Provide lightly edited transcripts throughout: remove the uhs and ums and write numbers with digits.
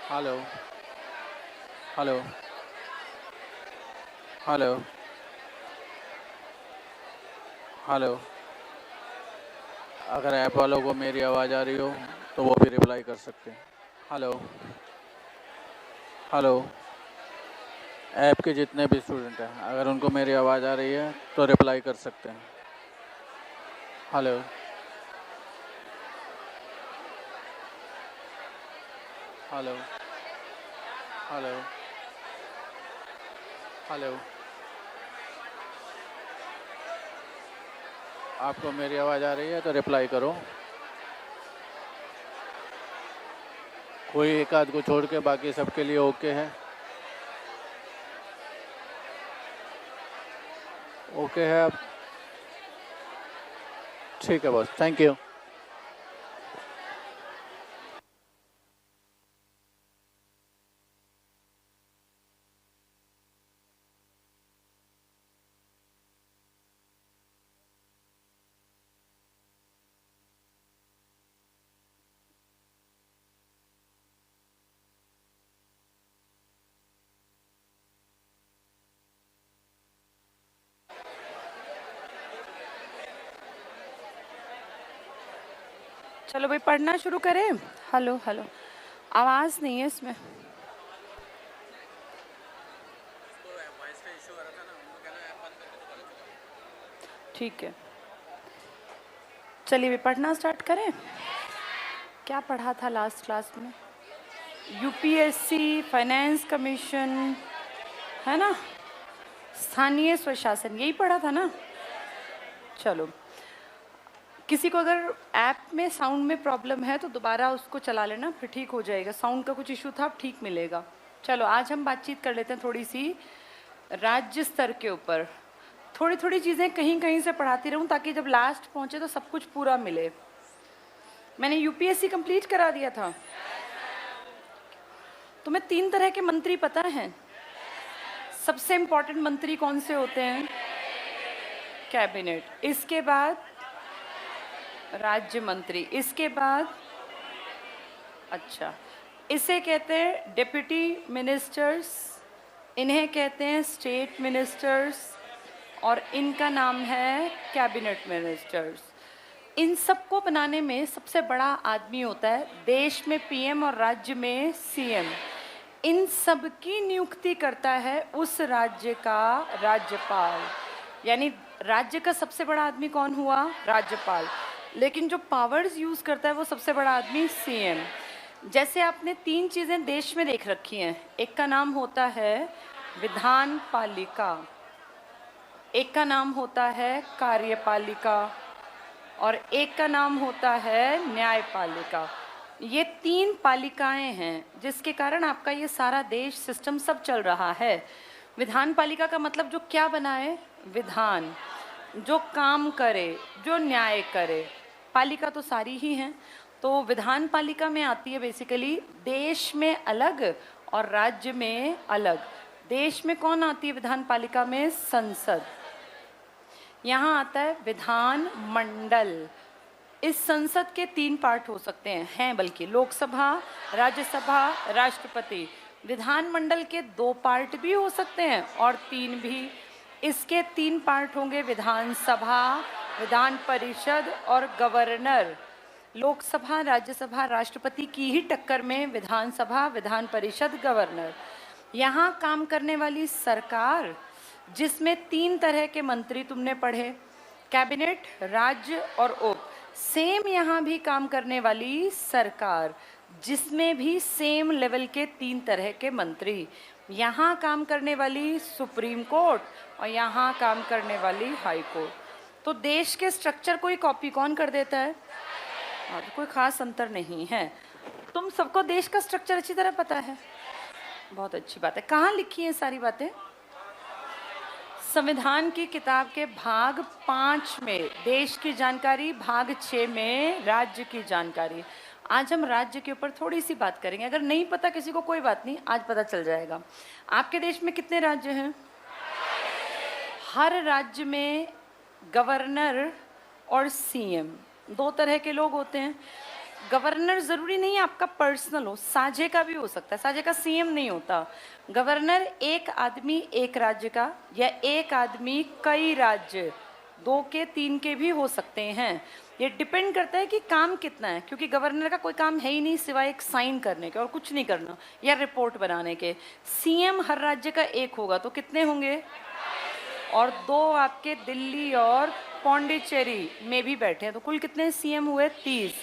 Hello. Hello. Hello. Hello. अगर app वालों को मेरी आवाज़ आ रही हो तो वो भी रिप्लाई कर सकते हैं। हेलो। हेलो। ऐप के जितने भी स्टूडेंट हैं अगर उनको मेरी आवाज़ आ रही है तो रिप्लाई कर सकते हैं। हेलो। हेलो। हेलो। हेलो। आपको मेरी आवाज़ आ रही है तो रिप्लाई करो। कोई एक आध को छोड़ के बाकी सबके लिए ओके है? ओके है अब? ठीक है बॉस, थैंक यू। चलो भाई पढ़ना शुरू करें। हेलो हेलो, आवाज़ नहीं है इसमें। ठीक है, चलिए भाई पढ़ना स्टार्ट करें। क्या पढ़ा था लास्ट क्लास में? यूपीएससी, फाइनेंस कमीशन, है ना, स्थानीय स्वशासन, यही पढ़ा था ना। चलो, किसी को अगर ऐप में साउंड में प्रॉब्लम है तो दोबारा उसको चला लेना, फिर ठीक हो जाएगा। साउंड का कुछ इशू था, अब ठीक मिलेगा। चलो आज हम बातचीत कर लेते हैं थोड़ी सी राज्य स्तर के ऊपर। थोड़ी थोड़ी चीज़ें कहीं कहीं से पढ़ाती रहूं ताकि जब लास्ट पहुंचे तो सब कुछ पूरा मिले। मैंने यूपीएससी कंप्लीट करा दिया था। तुम्हें 3 तरह के मंत्री पता हैं? सबसे इंपॉर्टेंट मंत्री कौन से होते हैं? कैबिनेट। इसके बाद राज्य मंत्री। इसके बाद अच्छा, इसे कहते हैं डिप्टी मिनिस्टर्स, इन्हें कहते हैं स्टेट मिनिस्टर्स, और इनका नाम है कैबिनेट मिनिस्टर्स। इन सबको बनाने में सबसे बड़ा आदमी होता है देश में पीएम और राज्य में सीएम। इन सब की नियुक्ति करता है उस राज्य का राज्यपाल। यानी राज्य का सबसे बड़ा आदमी कौन हुआ? राज्यपाल। लेकिन जो पावर्स यूज करता है वो सबसे बड़ा आदमी सीएम। जैसे आपने 3 चीजें देश में देख रखी हैं, एक का नाम होता है विधान पालिका, एक का नाम होता है कार्यपालिका, और एक का नाम होता है न्यायपालिका। ये 3 पालिकाएं हैं जिसके कारण आपका ये सारा देश सिस्टम सब चल रहा है। विधान पालिका का मतलब जो क्या बनाए? विधान, जो काम करे, जो न्याय करे। पालिका तो सारी ही हैं, तो विधान पालिका में आती है बेसिकली देश में अलग और राज्य में अलग। देश में कौन आती है विधान पालिका में? संसद। यहाँ आता है विधान मंडल। इस संसद के 3 पार्ट हो सकते हैं बल्कि लोकसभा, राज्यसभा, राष्ट्रपति। विधानमंडल के 2 पार्ट भी हो सकते हैं और 3 भी। इसके 3 पार्ट होंगे विधानसभा, विधान परिषद और गवर्नर। लोकसभा, राज्यसभा, राष्ट्रपति की ही टक्कर में विधानसभा, विधान परिषद, गवर्नर। यहाँ काम करने वाली सरकार जिसमें 3 तरह के मंत्री तुमने पढ़े, कैबिनेट, राज्य और उप। सेम यहाँ भी काम करने वाली सरकार जिसमें भी सेम लेवल के 3 तरह के मंत्री। यहाँ काम करने वाली सुप्रीम कोर्ट और यहाँ काम करने वाली हाई कोर्ट। तो देश के स्ट्रक्चर को ही कॉपी कौन कर देता है? और कोई खास अंतर नहीं है। तुम सबको देश का स्ट्रक्चर अच्छी तरह पता है, बहुत अच्छी बात है। कहाँ लिखी है सारी बातें? संविधान की किताब के भाग 5 में देश की जानकारी, भाग 6 में राज्य की जानकारी। आज हम राज्य के ऊपर थोड़ी सी बात करेंगे। अगर नहीं पता किसी को कोई बात नहीं, आज पता चल जाएगा। आपके देश में कितने राज्य हैं? हर राज्य में गवर्नर और सीएम 2 तरह के लोग होते हैं। गवर्नर जरूरी नहीं है आपका पर्सनल हो, साझे का भी हो सकता है, साझे का सीएम नहीं होता। गवर्नर एक आदमी एक राज्य का, या एक आदमी कई राज्य, 2 के 3 के भी हो सकते हैं। ये डिपेंड करता है कि काम कितना है, क्योंकि गवर्नर का कोई काम है ही नहीं सिवाय एक साइन करने के और कुछ नहीं करना, या रिपोर्ट बनाने के। सीएम हर राज्य का एक होगा तो कितने होंगे, और 2 आपके दिल्ली और पौंडीचेरी में भी बैठे हैं, तो कुल कितने सीएम हुए, 30।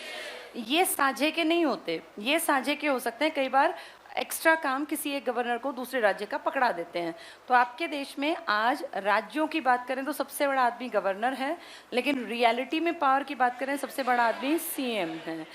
ये साझे के नहीं होते, ये साझे के हो सकते हैं। कई बार एक्स्ट्रा काम किसी एक गवर्नर को दूसरे राज्य का पकड़ा देते हैं। तो आपके देश में आज राज्यों की बात करें तो सबसे बड़ा आदमी गवर्नर है, लेकिन रियलिटी में पावर की बात करें सबसे बड़ा आदमी सीएम है।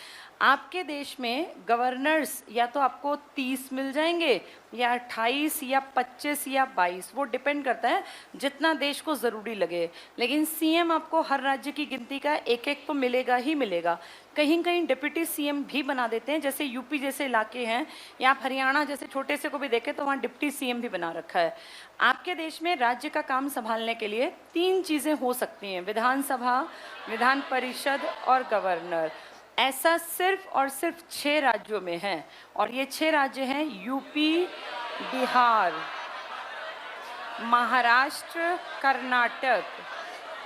आपके देश में गवर्नर्स या तो आपको 30 मिल जाएंगे, या 28 या 25 या 22, वो डिपेंड करता है जितना देश को ज़रूरी लगे। लेकिन सीएम आपको हर राज्य की गिनती का एक एक तो मिलेगा ही मिलेगा। कहीं कहीं डिप्टी सीएम भी बना देते हैं, जैसे यूपी जैसे इलाके हैं, या आप हरियाणा जैसे छोटे से को भी देखें तो वहाँ डिप्टी सीएम भी बना रखा है। आपके देश में राज्य का काम संभालने के लिए 3 चीज़ें हो सकती हैं, विधानसभा, विधान परिषद और गवर्नर। ऐसा सिर्फ और सिर्फ 6 राज्यों में है, और ये 6 राज्य हैं यूपी, बिहार, महाराष्ट्र, कर्नाटक,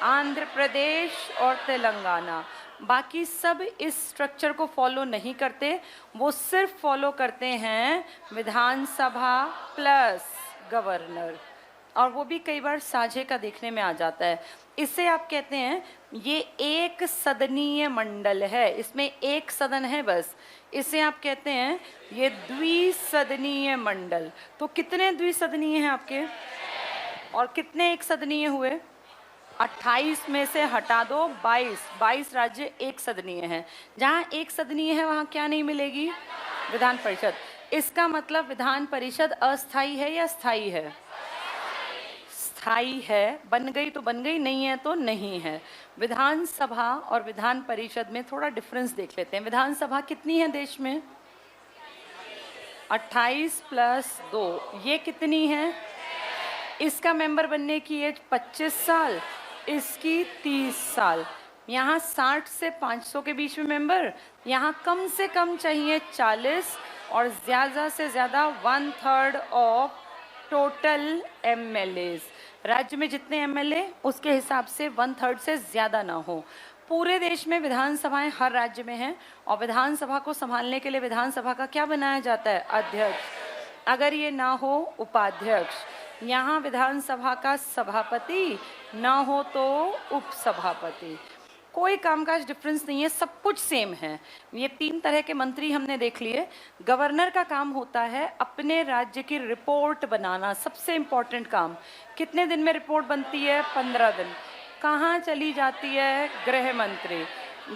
आंध्र प्रदेश और तेलंगाना। बाकी सब इस स्ट्रक्चर को फॉलो नहीं करते, वो सिर्फ फॉलो करते हैं विधानसभा प्लस गवर्नर, और वो भी कई बार साझे का देखने में आ जाता है। इसे आप कहते हैं ये एक सदनीय मंडल है, इसमें एक सदन है बस, इसे आप कहते हैं ये द्विसदनीय मंडल। तो कितने द्विसदनीय हैं आपके, और कितने एक सदनीय हुए, 28 में से हटा दो 22 राज्य एक सदनीय हैं। जहाँ एक सदनीय है वहाँ क्या नहीं मिलेगी, विधान परिषद। इसका मतलब विधान परिषद अस्थाई है या स्थाई है, स्थाई है, बन गई तो बन गई, नहीं है तो नहीं है। विधानसभा और विधान परिषद में थोड़ा डिफरेंस देख लेते हैं। विधानसभा कितनी है देश में, 28 + 2, ये कितनी है, इसका मेंबर बनने की एज 25 साल, इसकी 30 साल। यहाँ 60 से 500 के बीच में मेंबर, यहाँ कम से कम चाहिए 40, और ज़्यादा से ज़्यादा 1/3 ऑफ टोटल एमएलएज। राज्य में जितने एमएलए उसके हिसाब से 1/3 से ज़्यादा ना हो। पूरे देश में विधानसभाएं हर राज्य में हैं, और विधानसभा को संभालने के लिए विधानसभा का क्या बनाया जाता है, अध्यक्ष। अगर ये ना हो उपाध्यक्ष। यहाँ विधानसभा का सभापति, ना हो तो उपसभापति। कोई कामकाज डिफरेंस नहीं है, सब कुछ सेम है। ये 3 तरह के मंत्री हमने देख लिए। गवर्नर का काम होता है अपने राज्य की रिपोर्ट बनाना, सबसे इम्पोर्टेंट काम। कितने दिन में रिपोर्ट बनती है, 15 दिन। कहाँ चली जाती है, गृह मंत्री।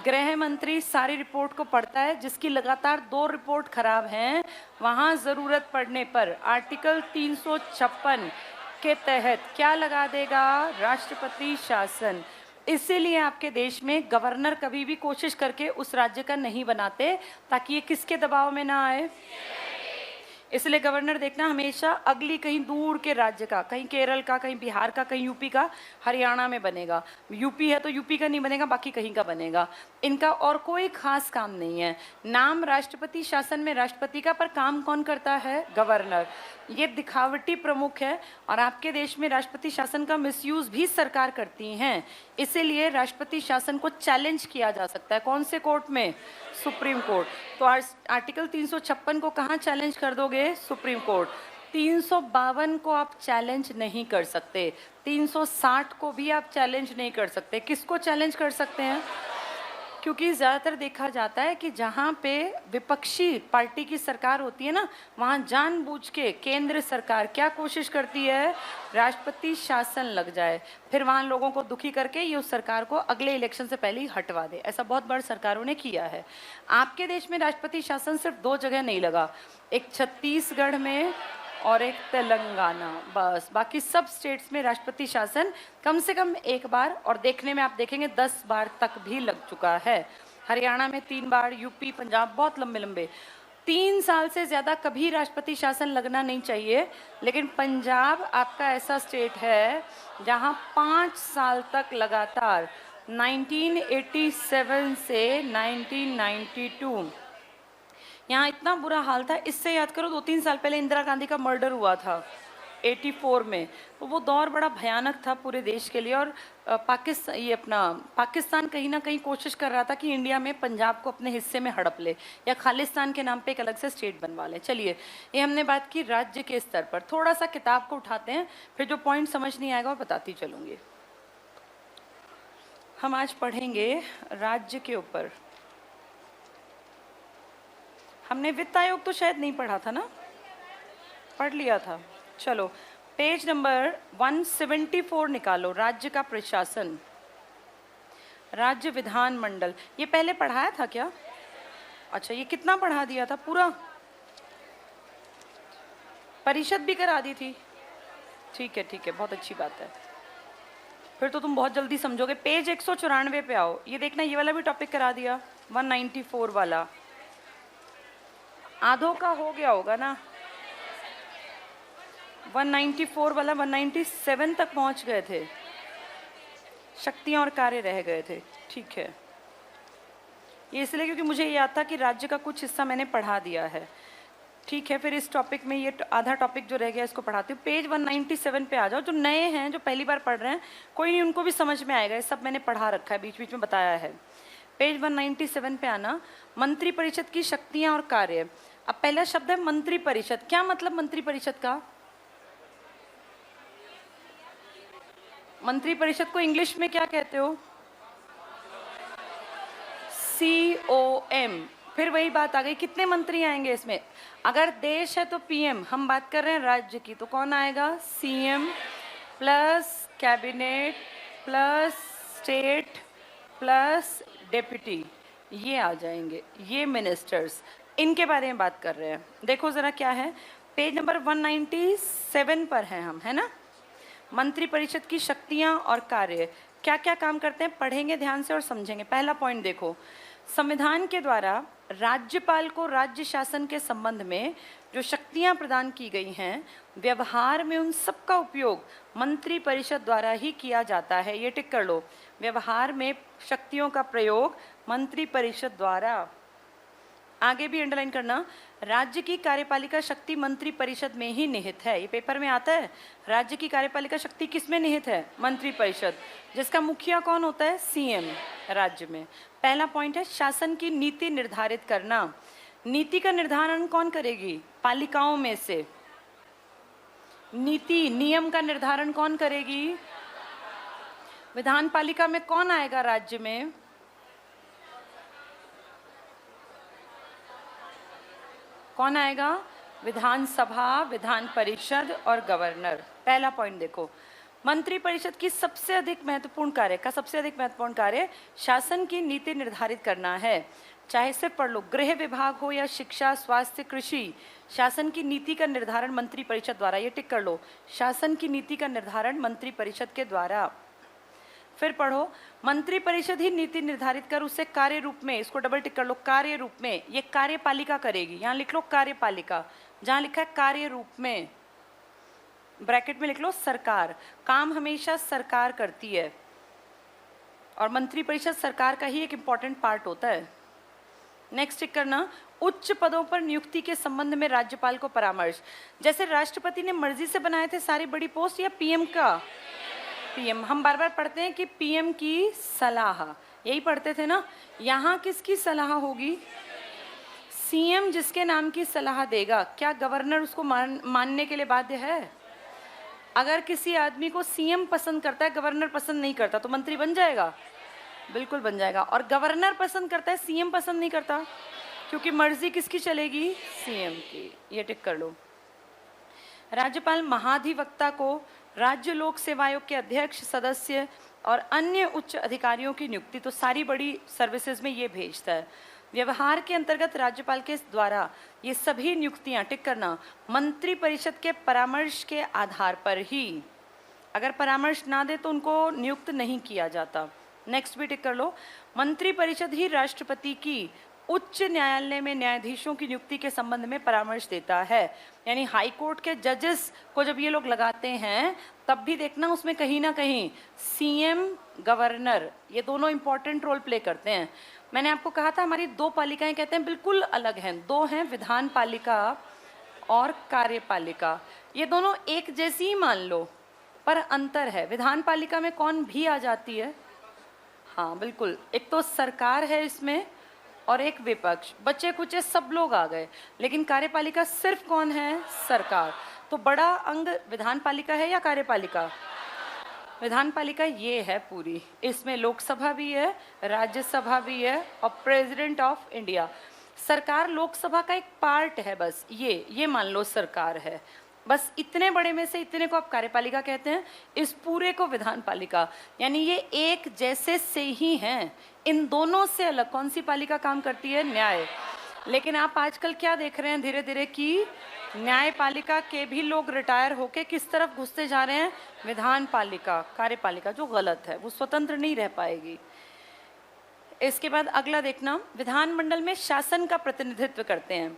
गृह मंत्री सारी रिपोर्ट को पढ़ता है, जिसकी लगातार 2 रिपोर्ट खराब हैं, वहाँ ज़रूरत पड़ने पर आर्टिकल 356 के तहत क्या लगा देगा, राष्ट्रपति शासन। इसीलिए आपके देश में गवर्नर कभी भी कोशिश करके उस राज्य का नहीं बनाते, ताकि ये किसके दबाव में ना आए। इसलिए गवर्नर देखना हमेशा अगली कहीं दूर के राज्य का, कहीं केरल का, कहीं बिहार का, कहीं यूपी का, हरियाणा में बनेगा। यूपी है तो यूपी का नहीं बनेगा, बाकी कहीं का बनेगा। इनका और कोई खास काम नहीं है। नाम राष्ट्रपति शासन में राष्ट्रपति का, पर काम कौन करता है, गवर्नर। ये दिखावटी प्रमुख है, और आपके देश में राष्ट्रपति शासन का मिसयूज भी सरकार करती हैं। इसीलिए राष्ट्रपति शासन को चैलेंज किया जा सकता है, कौन से कोर्ट में, सुप्रीम कोर्ट। तो आर्टिकल 356 को कहाँ चैलेंज कर दोगे, सुप्रीम कोर्ट। 352 को आप चैलेंज नहीं कर सकते, 360 को भी आप चैलेंज नहीं कर सकते। किसको चैलेंज कर सकते हैं, क्योंकि ज़्यादातर देखा जाता है कि जहाँ पे विपक्षी पार्टी की सरकार होती है ना, वहाँ जानबूझ के केंद्र सरकार क्या कोशिश करती है, राष्ट्रपति शासन लग जाए, फिर वहाँ लोगों को दुखी करके ये उस सरकार को अगले इलेक्शन से पहले ही हटवा दे। ऐसा बहुत बार सरकारों ने किया है। आपके देश में राष्ट्रपति शासन सिर्फ 2 जगह नहीं लगा, एक छत्तीसगढ़ में और एक तेलंगाना, बस। बाकी सब स्टेट्स में राष्ट्रपति शासन कम से कम 1 बार, और देखने में आप देखेंगे 10 बार तक भी लग चुका है। हरियाणा में 3 बार, यूपी, पंजाब बहुत लंबे लंबे। 3 साल से ज़्यादा कभी राष्ट्रपति शासन लगना नहीं चाहिए। लेकिन पंजाब आपका ऐसा स्टेट है जहाँ 5 साल तक लगातार 1987 से 1992 यहाँ इतना बुरा हाल था। इससे याद करो 2-3 साल पहले इंदिरा गांधी का मर्डर हुआ था 84 में, तो वो दौर बड़ा भयानक था पूरे देश के लिए। और पाकिस्तान कहीं ना कहीं कोशिश कर रहा था कि इंडिया में पंजाब को अपने हिस्से में हड़प ले या खालिस्तान के नाम पे एक अलग से स्टेट बनवा ले। चलिए, ये हमने बात की राज्य के स्तर पर। थोड़ा सा किताब को उठाते हैं, फिर जो पॉइंट समझ नहीं आएगा वो बताती चलूंगी। हम आज पढ़ेंगे राज्य के ऊपर। हमने वित्त आयोग तो शायद नहीं पढ़ा था ना, पढ़ लिया था। चलो, पेज नंबर 174 निकालो। राज्य का प्रशासन, राज्य विधानमंडल, ये पहले पढ़ाया था क्या? अच्छा, ये कितना पढ़ा दिया था? पूरा? परिषद भी करा दी थी? ठीक है ठीक है, बहुत अच्छी बात है, फिर तो तुम बहुत जल्दी समझोगे। पेज 194 पे आओ। ये देखना, ये वाला भी टॉपिक करा दिया, 194 वाला। आधों का हो गया होगा ना? 194 वाला 197 तक पहुंच गए थे, शक्तियां और कार्य रह गए थे। ठीक है, ये इसलिए क्योंकि मुझे याद था कि राज्य का कुछ हिस्सा मैंने पढ़ा दिया है। ठीक है, फिर इस टॉपिक में ये आधा टॉपिक जो रह गया इसको पढ़ाती हूँ। पेज 197 पे आ जाओ। जो नए हैं, जो पहली बार पढ़ रहे हैं, कोई नहीं, उनको भी समझ में आएगा, ये सब मैंने पढ़ा रखा है, बीच बीच में बताया है। पेज 197 पे आना। मंत्री परिषद की शक्तियां और कार्य। अब पहला शब्द है मंत्री परिषद। क्या मतलब मंत्री परिषद का? मंत्री परिषद को इंग्लिश में क्या कहते हो? COM। फिर वही बात आ गई, कितने मंत्री आएंगे इसमें? अगर देश है तो PM, हम बात कर रहे हैं राज्य की, तो कौन आएगा? CM plus cabinet plus state plus deputy, ये आ जाएंगे, ये मिनिस्टर्स। इनके बारे में बात कर रहे हैं। देखो जरा क्या है, पेज नंबर 197 पर है हम, है ना? मंत्री परिषद की शक्तियां और कार्य, क्या क्या काम करते हैं, पढ़ेंगे ध्यान से और समझेंगे। पहला पॉइंट देखो, संविधान के द्वारा राज्यपाल को राज्य शासन के संबंध में जो शक्तियां प्रदान की गई हैं, व्यवहार में उन सब का उपयोग मंत्री परिषद द्वारा ही किया जाता है। ये टिक कर लो, व्यवहार में शक्तियों का प्रयोग मंत्री परिषद द्वारा। आगे भी अंडरलाइन करना, राज्य की कार्यपालिका शक्ति मंत्री परिषद में ही निहित है। ये पेपर में आता है, राज्य की कार्यपालिका शक्ति किस में निहित है? मंत्री परिषद, जिसका मुखिया कौन होता है? CM राज्य में। पहला पॉइंट है शासन की नीति निर्धारित करना। नीति का निर्धारण कौन करेगी? पालिकाओं में से। नीति नियम का निर्धारण कौन करेगी? विधान पालिका में कौन आएगा? राज्य में कौन आएगा? विधानसभा, विधान परिषद और गवर्नर। पहला पॉइंट देखो, मंत्री परिषद की सबसे अधिक महत्वपूर्ण कार्य का सबसे अधिक महत्वपूर्ण कार्य शासन की नीति निर्धारित करना है। चाहे सिर्फ पढ़ लो, गृह विभाग हो या शिक्षा, स्वास्थ्य, कृषि, शासन की नीति का निर्धारण मंत्री परिषद द्वारा। ये टिक कर लो, शासन की नीति का निर्धारण मंत्री परिषद के द्वारा। फिर पढ़ो, मंत्री परिषद ही नीति निर्धारित कर उसे कार्य रूप में, इसको डबल टिक कर लो, कार्य रूप में। ये कार्यपालिका करेगी, यहाँ लिख लो कार्यपालिका, जहाँ लिखा है कार्य रूप में ब्रैकेट में लिख लो सरकार। काम हमेशा सरकार करती है और मंत्री परिषद सरकार का ही एक इंपॉर्टेंट पार्ट होता है। नेक्स्ट टिक करना, उच्च पदों पर नियुक्ति के संबंध में राज्यपाल को परामर्श। जैसे राष्ट्रपति ने मर्जी से बनाए थे सारी बड़ी पोस्ट, या PM का? PM। हम बार बार पढ़ते हैं कि PM की सलाह, यही पढ़ते थे ना। यहाँ किसकी सलाह होगी? CM जिसके नाम की सलाह देगा। क्या गवर्नर उसको मानने के लिए बाध्य है? अगर किसी आदमी को CM पसंद करता है, गवर्नर पसंद नहीं करता, तो मंत्री बन जाएगा? बिल्कुल बन जाएगा। और गवर्नर पसंद करता है, CM पसंद नहीं करता, क्योंकि मर्जी किसकी चलेगी? CM की। ये टिक कर लो। राज्यपाल महाधिवक्ता को राज्य लोक सेवा आयोग के अध्यक्ष, सदस्य और अन्य उच्च अधिकारियों की नियुक्ति, तो सारी बड़ी सर्विसेज में ये भेजता है। व्यवहार के अंतर्गत राज्यपाल के द्वारा ये सभी नियुक्तियां, टिक करना, मंत्री परिषद के परामर्श के आधार पर ही, अगर परामर्श ना दे तो उनको नियुक्त नहीं किया जाता। नेक्स्ट भी टिक कर लो, मंत्री परिषद ही राष्ट्रपति की उच्च न्यायालय में न्यायाधीशों की नियुक्ति के संबंध में परामर्श देता है। यानी हाई कोर्ट के जजेस को जब ये लोग लगाते हैं, तब भी देखना उसमें कहीं ना कहीं CM गवर्नर, ये दोनों इंपॉर्टेंट रोल प्ले करते हैं। मैंने आपको कहा था हमारी दो पालिकाएं कहते हैं बिल्कुल अलग हैं, दो हैं विधान पालिका और कार्यपालिका। ये दोनों एक जैसी ही मान लो, पर अंतर है। विधान पालिका में कौन भी आ जाती है? हाँ बिल्कुल, एक तो सरकार है इसमें और एक विपक्ष, बच्चे कुचे सब लोग आ गए। लेकिन कार्यपालिका सिर्फ कौन है? सरकार। तो बड़ा अंग विधान पालिका है या कार्यपालिका? विधान पालिका ये है पूरी, इसमें लोकसभा भी है, राज्यसभा भी है और प्रेसिडेंट ऑफ इंडिया। सरकार लोकसभा का एक पार्ट है, बस ये मान लो सरकार है। बस इतने बड़े में से इतने को आप कार्यपालिका कहते हैं, इस पूरे को विधान पालिका। यानी ये एक जैसे से ही हैं। इन दोनों से अलग कौन सी पालिका काम करती है? न्याय। लेकिन आप आजकल क्या देख रहे हैं धीरे धीरे कि न्यायपालिका के भी लोग रिटायर होके किस तरफ घुसते जा रहे हैं? विधान पालिका, कार्यपालिका, जो गलत है, वो स्वतंत्र नहीं रह पाएगी। इसके बाद अगला देखना, विधानमंडल में शासन का प्रतिनिधित्व करते हैं।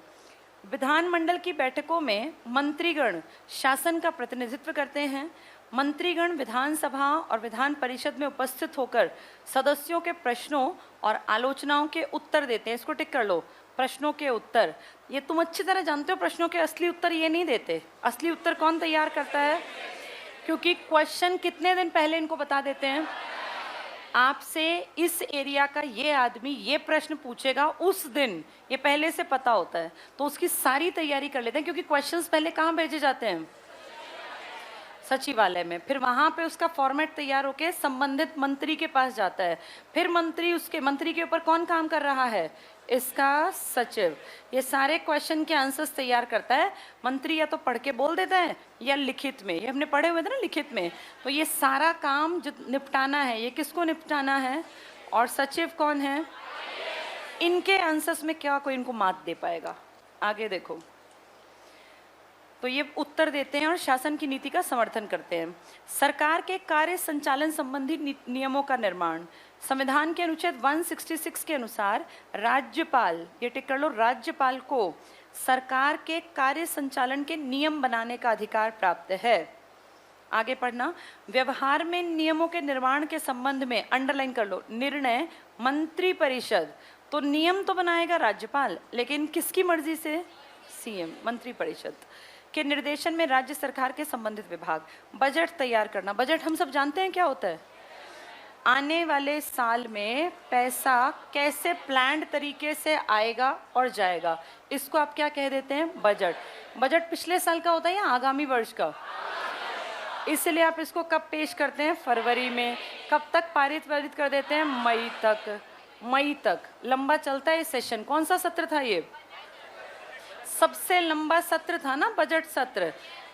विधानमंडल की बैठकों में मंत्रीगण शासन का प्रतिनिधित्व करते हैं। मंत्रीगण विधानसभा और विधान परिषद में उपस्थित होकर सदस्यों के प्रश्नों और आलोचनाओं के उत्तर देते हैं। इसको टिक कर लो, प्रश्नों के उत्तर। ये तुम अच्छी तरह जानते हो, प्रश्नों के असली उत्तर ये नहीं देते। असली उत्तर कौन तैयार करता है? क्योंकि क्वेश्चन कितने दिन पहले इनको बता देते हैं, आपसे इस एरिया का ये आदमी ये प्रश्न पूछेगा उस दिन, ये पहले से पता होता है, तो उसकी सारी तैयारी कर लेते हैं। क्योंकि क्वेश्चंस पहले कहाँ भेजे जाते हैं? सचिवालय में। फिर वहाँ पे उसका फॉर्मेट तैयार होके संबंधित मंत्री के पास जाता है। फिर मंत्री के ऊपर कौन काम कर रहा है? इसका सचिव। ये सारे क्वेश्चन के आंसर्स तैयार करता है। मंत्री या तो पढ़ के बोल देता है या लिखित में, ये हमने पढ़े हुए थे ना लिखित में। तो ये सारा काम जो निपटाना है, ये किसको निपटाना है? और सचिव कौन है? इनके आंसर्स में क्या कोई इनको मात दे पाएगा? आगे देखो, तो ये उत्तर देते हैं और शासन की नीति का समर्थन करते हैं। सरकार के कार्य संचालन संबंधी नियमों का निर्माण। संविधान के अनुच्छेद 166 के अनुसार राज्यपाल, ये टिक कर लो, राज्यपाल को सरकार के कार्य संचालन के नियम बनाने का अधिकार प्राप्त है। आगे पढ़ना, व्यवहार में नियमों के निर्माण के संबंध में, अंडरलाइन कर लो, निर्णय मंत्रिपरिषद। तो नियम तो बनाएगा राज्यपाल, लेकिन किसकी मर्जी से? सीएम, मंत्रिपरिषद के निर्देशन में राज्य सरकार के संबंधित विभाग। बजट तैयार करना। बजट हम सब जानते हैं क्या होता है? आने वाले साल में पैसा कैसे प्लान्ड तरीके से आएगा और जाएगा, इसको आप क्या कह देते हैं? बजट। बजट पिछले साल का होता है या आगामी वर्ष का? इसलिए आप इसको कब पेश करते हैं? फरवरी में। कब तक पारित कर देते हैं? मई तक। मई तक लंबा चलता है ये सेशन। कौन सा सत्र था ये? सबसे लंबा सत्र था ना बजट सत्र।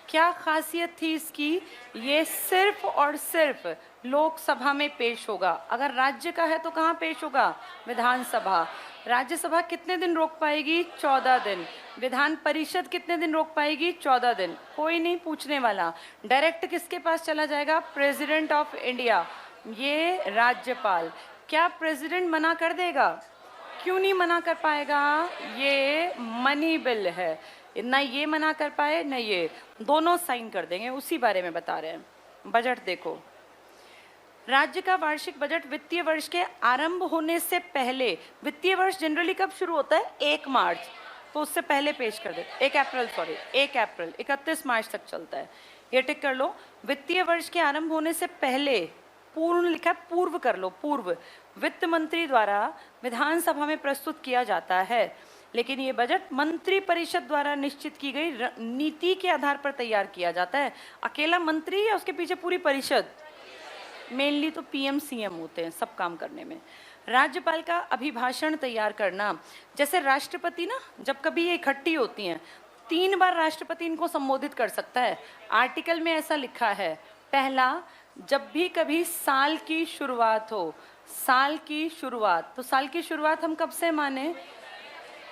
क्या खासियत थी इसकी? ये सिर्फ और सिर्फ लोकसभा में पेश होगा। अगर राज्य का है तो कहाँ पेश होगा? विधानसभा। राज्यसभा कितने दिन रोक पाएगी? 14 दिन। विधान परिषद कितने दिन रोक पाएगी? 14 दिन। कोई नहीं पूछने वाला। डायरेक्ट किसके पास चला जाएगा? प्रेसिडेंट ऑफ इंडिया, ये राज्यपाल। क्या प्रेसिडेंट मना कर देगा? क्यों नहीं मना कर पाएगा? ये मनी बिल है, ना ये मना कर पाए ना ये, दोनों साइन कर देंगे। उसी बारे में बता रहे हैं। बजट देखो, राज्य का वार्षिक बजट वित्तीय वर्ष के आरंभ होने से पहले, वित्तीय वर्ष जनरली कब शुरू होता है? 1 मार्च, तो उससे पहले पेश कर दे। 1 अप्रैल 31 मार्च तक चलता है। ये टिक कर लो, वित्तीय वर्ष के आरंभ होने से पहले, पूर्ण लिखा है, पूर्व कर लो, पूर्व, वित्त मंत्री द्वारा विधानसभा में प्रस्तुत किया जाता है। लेकिन ये बजट मंत्री परिषद द्वारा निश्चित की गई नीति के आधार पर तैयार किया जाता है। अकेला मंत्री या उसके पीछे पूरी परिषद? मेनली तो पीएम सीएम होते हैं सब काम करने में। राज्यपाल का अभिभाषण तैयार करना। जैसे राष्ट्रपति ना, जब कभी ये इकट्ठी होती हैं, 3 बार राष्ट्रपति इनको संबोधित कर सकता है। आर्टिकल में ऐसा लिखा है। पहला, जब भी कभी साल की शुरुआत हो, साल की शुरुआत, तो साल की शुरुआत हम कब से माने?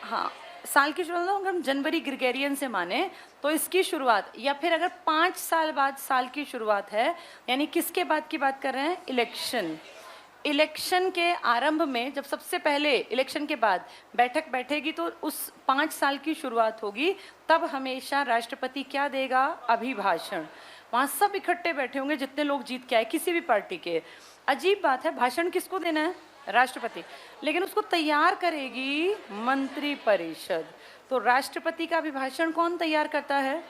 हाँ, साल की शुरुआत अगर हम जनवरी ग्रेगोरियन से माने तो इसकी शुरुआत, या फिर अगर 5 साल बाद साल की शुरुआत है, यानी किसके बाद की बात कर रहे हैं? इलेक्शन। इलेक्शन के आरंभ में, जब सबसे पहले इलेक्शन के बाद बैठक बैठेगी तो उस 5 साल की शुरुआत होगी, तब हमेशा राष्ट्रपति क्या देगा? अभिभाषण। वहाँ सब इकट्ठे बैठे होंगे जितने लोग जीत के आए किसी भी पार्टी के, अजीब बात है, भाषण किसको देना है? राष्ट्रपति। लेकिन उसको तैयार करेगी मंत्रिपरिषद। तो राष्ट्रपति का अभिभाषण कौन तैयार करता है?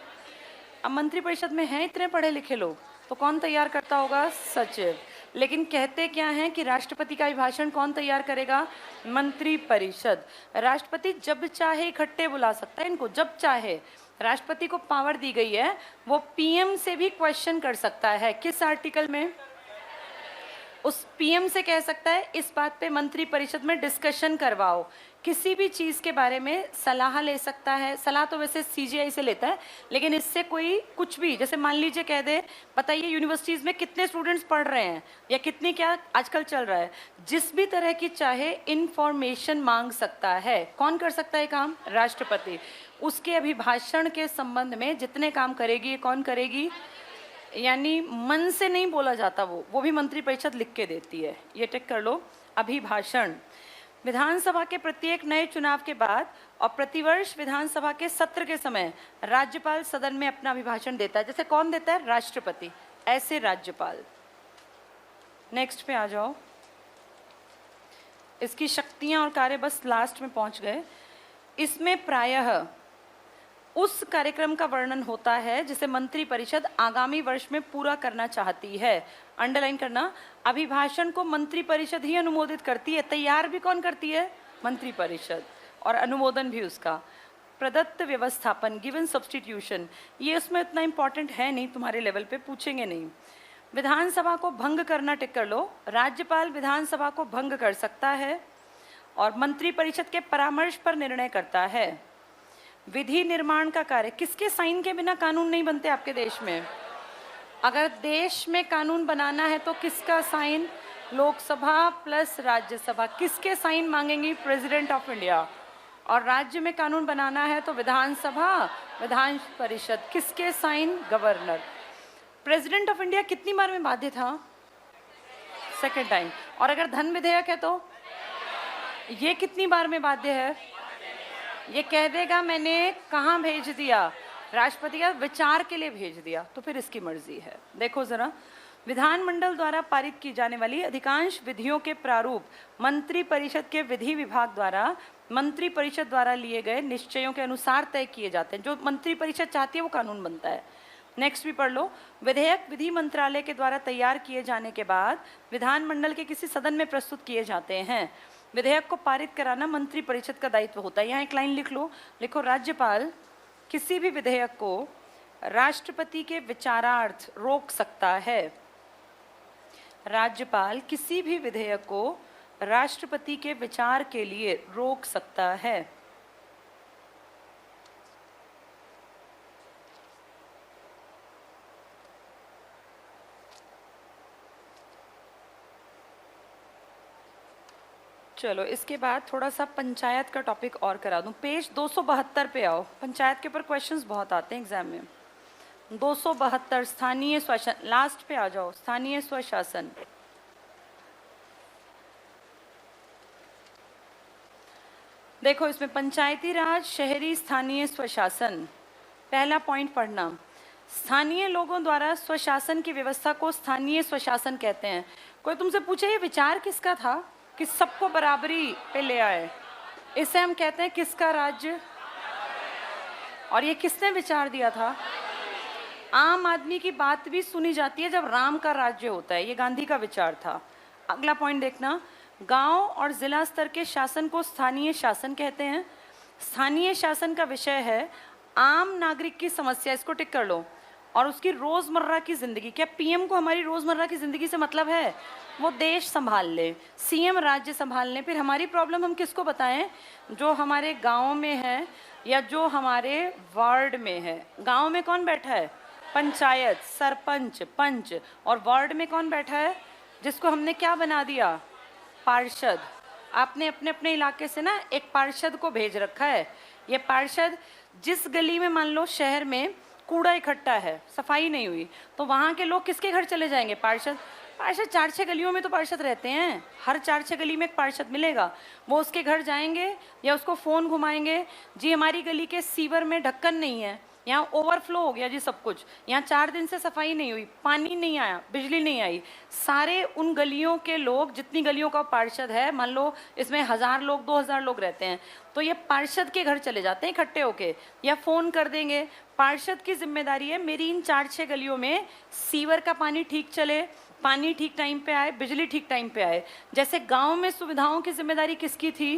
अब मंत्रिपरिषद में हैं इतने पढ़े लिखे लोग, तो कौन तैयार करता होगा? सचिव। लेकिन कहते क्या हैं कि राष्ट्रपति का अभिभाषण कौन तैयार करेगा? मंत्रिपरिषद। राष्ट्रपति जब चाहे इकट्ठे बुला सकता है इनको, जब चाहे। राष्ट्रपति को पावर दी गई है, वो पीएम से भी क्वेश्चन कर सकता है। किस आर्टिकल में? उस पीएम से कह सकता है इस बात पे मंत्रिपरिषद में डिस्कशन करवाओ, किसी भी चीज के बारे में सलाह ले सकता है। सलाह तो वैसे सीजीआई से लेता है, लेकिन इससे कोई कुछ भी, जैसे मान लीजिए कह दे बताइए यूनिवर्सिटीज में कितने स्टूडेंट्स पढ़ रहे हैं या कितनी क्या आजकल चल रहा है, जिस भी तरह की चाहे इंफॉर्मेशन मांग सकता है। कौन कर सकता है काम? राष्ट्रपति। उसके अभिभाषण के संबंध में जितने काम करेगी, ये कौन करेगी? यानी मन से नहीं बोला जाता, वो भी मंत्रिपरिषद लिख के देती है। ये टिक कर लो। अभिभाषण। विधानसभा के प्रत्येक नए चुनाव के बाद और प्रतिवर्ष विधानसभा के सत्र के समय राज्यपाल सदन में अपना अभिभाषण देता है। जैसे कौन देता है? राष्ट्रपति। ऐसे राज्यपाल। नेक्स्ट पे आ जाओ। इसकी शक्तियां और कार्य बस लास्ट में पहुंच गए। इसमें प्रायः उस कार्यक्रम का वर्णन होता है जिसे मंत्रिपरिषद आगामी वर्ष में पूरा करना चाहती है। अंडरलाइन करना, अभिभाषण को मंत्रिपरिषद ही अनुमोदित करती है। तैयार भी कौन करती है? मंत्रिपरिषद। और अनुमोदन भी उसका। प्रदत्त व्यवस्थापन, गिवन सब्स्टिट्यूशन, ये उसमें इतना इंपॉर्टेंट है नहीं, तुम्हारे लेवल पे पूछेंगे नहीं। विधानसभा को भंग करना, टिक कर लो। राज्यपाल विधानसभा को भंग कर सकता है और मंत्रिपरिषद के परामर्श पर निर्णय करता है। विधि निर्माण का कार्य, किसके साइन के बिना कानून नहीं बनते आपके देश में? अगर देश में कानून बनाना है तो किसका साइन? लोकसभा प्लस राज्यसभा। किसके साइन मांगेंगी? President of India. और राज्य में कानून बनाना है तो विधानसभा, विधान परिषद। किसके sign? Governor. President of India कितनी बार में बाध्य था? Second time. और अगर धन विधेयक है तो ये कितनी बार में बाध्य है? ये कह देगा मैंने कहाँ भेज दिया? राष्ट्रपति का विचार के लिए भेज दिया, तो फिर इसकी मर्जी है। देखो जरा, विधानमंडल द्वारा पारित की जाने वाली अधिकांश विधियों के प्रारूप मंत्रिपरिषद के विधि विभाग द्वारा मंत्रिपरिषद द्वारा लिए गए निश्चयों के अनुसार तय किए जाते हैं। जो मंत्रिपरिषद चाहती है वो कानून बनता है। नेक्स्ट भी पढ़ लो। विधेयक विधि मंत्रालय के द्वारा तैयार किए जाने के बाद विधानमंडल के किसी सदन में प्रस्तुत किए जाते हैं। विधेयक को पारित कराना मंत्रिपरिषद का दायित्व होता है। यहाँ एक लाइन लिख लो, लिखो, राज्यपाल किसी भी विधेयक को राष्ट्रपति के विचारार्थ रोक सकता है। राज्यपाल किसी भी विधेयक को राष्ट्रपति के विचार के लिए रोक सकता है। चलो इसके बाद थोड़ा सा पंचायत का टॉपिक और करा दूं। पेज 272 पे आओ। पंचायत के ऊपर क्वेश्चंस बहुत आते हैं एग्जाम में। 272 स्थानीय स्वशासन, लास्ट पे आ जाओ। स्थानीय स्वशासन। देखो इसमें पंचायती राज, शहरी स्थानीय स्वशासन। पहला पॉइंट पढ़ना, स्थानीय लोगों द्वारा स्वशासन की व्यवस्था को स्थानीय स्वशासन कहते हैं। कोई तुमसे पूछे ये विचार किसका था कि सबको बराबरी पे ले आए? इसे हम कहते हैं किसका राज्य? और ये किसने विचार दिया था? आम आदमी की बात भी सुनी जाती है जब राम का राज्य होता है। ये गांधी का विचार था। अगला पॉइंट देखना, गांव और जिला स्तर के शासन को स्थानीय शासन कहते हैं। स्थानीय शासन का विषय है आम नागरिक की समस्या, इसको टिक कर लो, और उसकी रोजमर्रा की जिंदगी। क्या पीएम को हमारी रोजमर्रा की जिंदगी से मतलब है? वो देश संभाल ले, सीएम राज्य संभाल ले। फिर हमारी प्रॉब्लम हम किसको बताएं? जो हमारे गांव में है या जो हमारे वार्ड में है। गांव में कौन बैठा है? पंचायत, सरपंच, पंच। और वार्ड में कौन बैठा है? जिसको हमने क्या बना दिया? पार्षद। आपने अपने अपने इलाके से ना एक पार्षद को भेज रखा है। ये पार्षद जिस गली में मान लो शहर में कूड़ा इकट्ठा है, सफाई नहीं हुई, तो वहाँ के लोग किसके घर चले जाएंगे? पार्षद। पार्षद 4-6 गलियों में तो पार्षद रहते हैं, हर 4-6 गली में एक पार्षद मिलेगा। वो उसके घर जाएंगे या उसको फ़ोन घुमाएंगे, जी हमारी गली के सीवर में ढक्कन नहीं है, यहाँ ओवरफ्लो हो गया जी सब कुछ। यहाँ 4 दिन से सफाई नहीं हुई, पानी नहीं आया, बिजली नहीं आई। सारे उन गलियों के लोग, जितनी गलियों का पार्षद है, मान लो इसमें 1000 लोग 2000 लोग रहते हैं, तो ये पार्षद के घर चले जाते हैं इकट्ठे होके, या फ़ोन कर देंगे। पार्षद की जिम्मेदारी है मेरी इन 4-6 गलियों में सीवर का पानी ठीक चले, पानी ठीक टाइम पे आए, बिजली ठीक टाइम पे आए। जैसे गांव में सुविधाओं की जिम्मेदारी किसकी थी?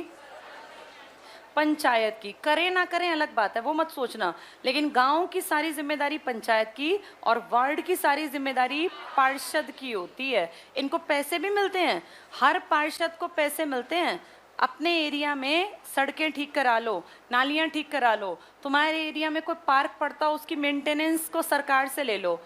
पंचायत की। करें ना करें अलग बात है, वो मत सोचना, लेकिन गांव की सारी जिम्मेदारी पंचायत की और वार्ड की सारी जिम्मेदारी पार्षद की होती है। इनको पैसे भी मिलते हैं, हर पार्षद को पैसे मिलते हैं। अपने एरिया में सड़कें ठीक करा लो, नालियां ठीक करा लो, तुम्हारे एरिया में कोई पार्क पड़ता हो उसकी मेंटेनेंस को सरकार से ले लो।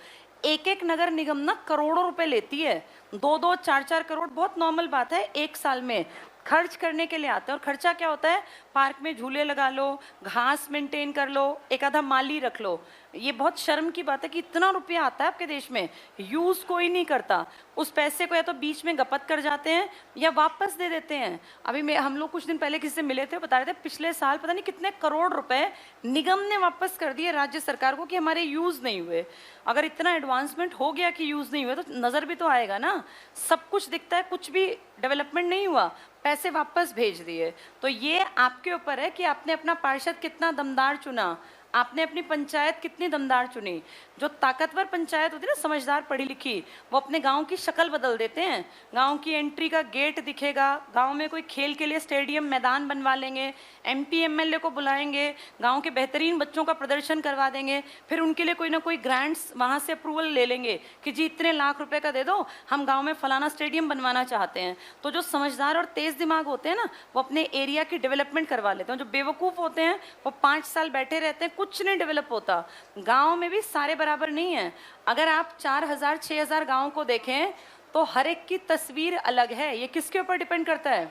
एक एक नगर निगम ना करोड़ों रुपए लेती है, 2-2, 4-4 करोड़ बहुत नॉर्मल बात है, एक साल में खर्च करने के लिए आते हैं। और खर्चा क्या होता है? पार्क में झूले लगा लो, घास मेंटेन कर लो, एक आधा माली रख लो। ये बहुत शर्म की बात है कि इतना रुपया आता है आपके देश में, यूज़ कोई नहीं करता। उस पैसे को या तो बीच में गपत कर जाते हैं या वापस दे देते हैं। अभी हम लोग कुछ दिन पहले किसी से मिले थे, बता रहे थे पिछले साल पता नहीं कितने करोड़ रुपए निगम ने वापस कर दिए राज्य सरकार को कि हमारे यूज़ नहीं हुए। अगर इतना एडवांसमेंट हो गया कि यूज़ नहीं हुए तो नज़र भी तो आएगा ना, सब कुछ दिखता है, कुछ भी डेवलपमेंट नहीं हुआ, पैसे वापस भेज दिए। तो ये आपके ऊपर है कि आपने अपना पार्षद कितना दमदार चुना, आपने अपनी पंचायत कितनी दमदार चुनी। जो ताकतवर पंचायत होती है ना, समझदार पढ़ी लिखी, वो अपने गांव की शक्ल बदल देते हैं। गांव की एंट्री का गेट दिखेगा, गांव में कोई खेल के लिए स्टेडियम मैदान बनवा लेंगे, एमपी एमएलए को बुलाएंगे, गांव के बेहतरीन बच्चों का प्रदर्शन करवा देंगे, फिर उनके लिए कोई ना कोई ग्रांट्स वहां से अप्रूवल ले लेंगे कि जी इतने लाख रुपए का दे दो, हम गाँव में फलाना स्टेडियम बनवाना चाहते हैं। तो जो समझदार और तेज दिमाग होते हैं ना, वो अपने एरिया की डेवलपमेंट करवा लेते हैं। जो बेवकूफ़ होते हैं वो 5 साल बैठे रहते हैं, कुछ नहीं डेवलप होता। गांव में भी सारे बराबर नहीं है। अगर आप 4000 6000 गांव को देखें तो हर एक की तस्वीर अलग है। ये किसके ऊपर डिपेंड करता है?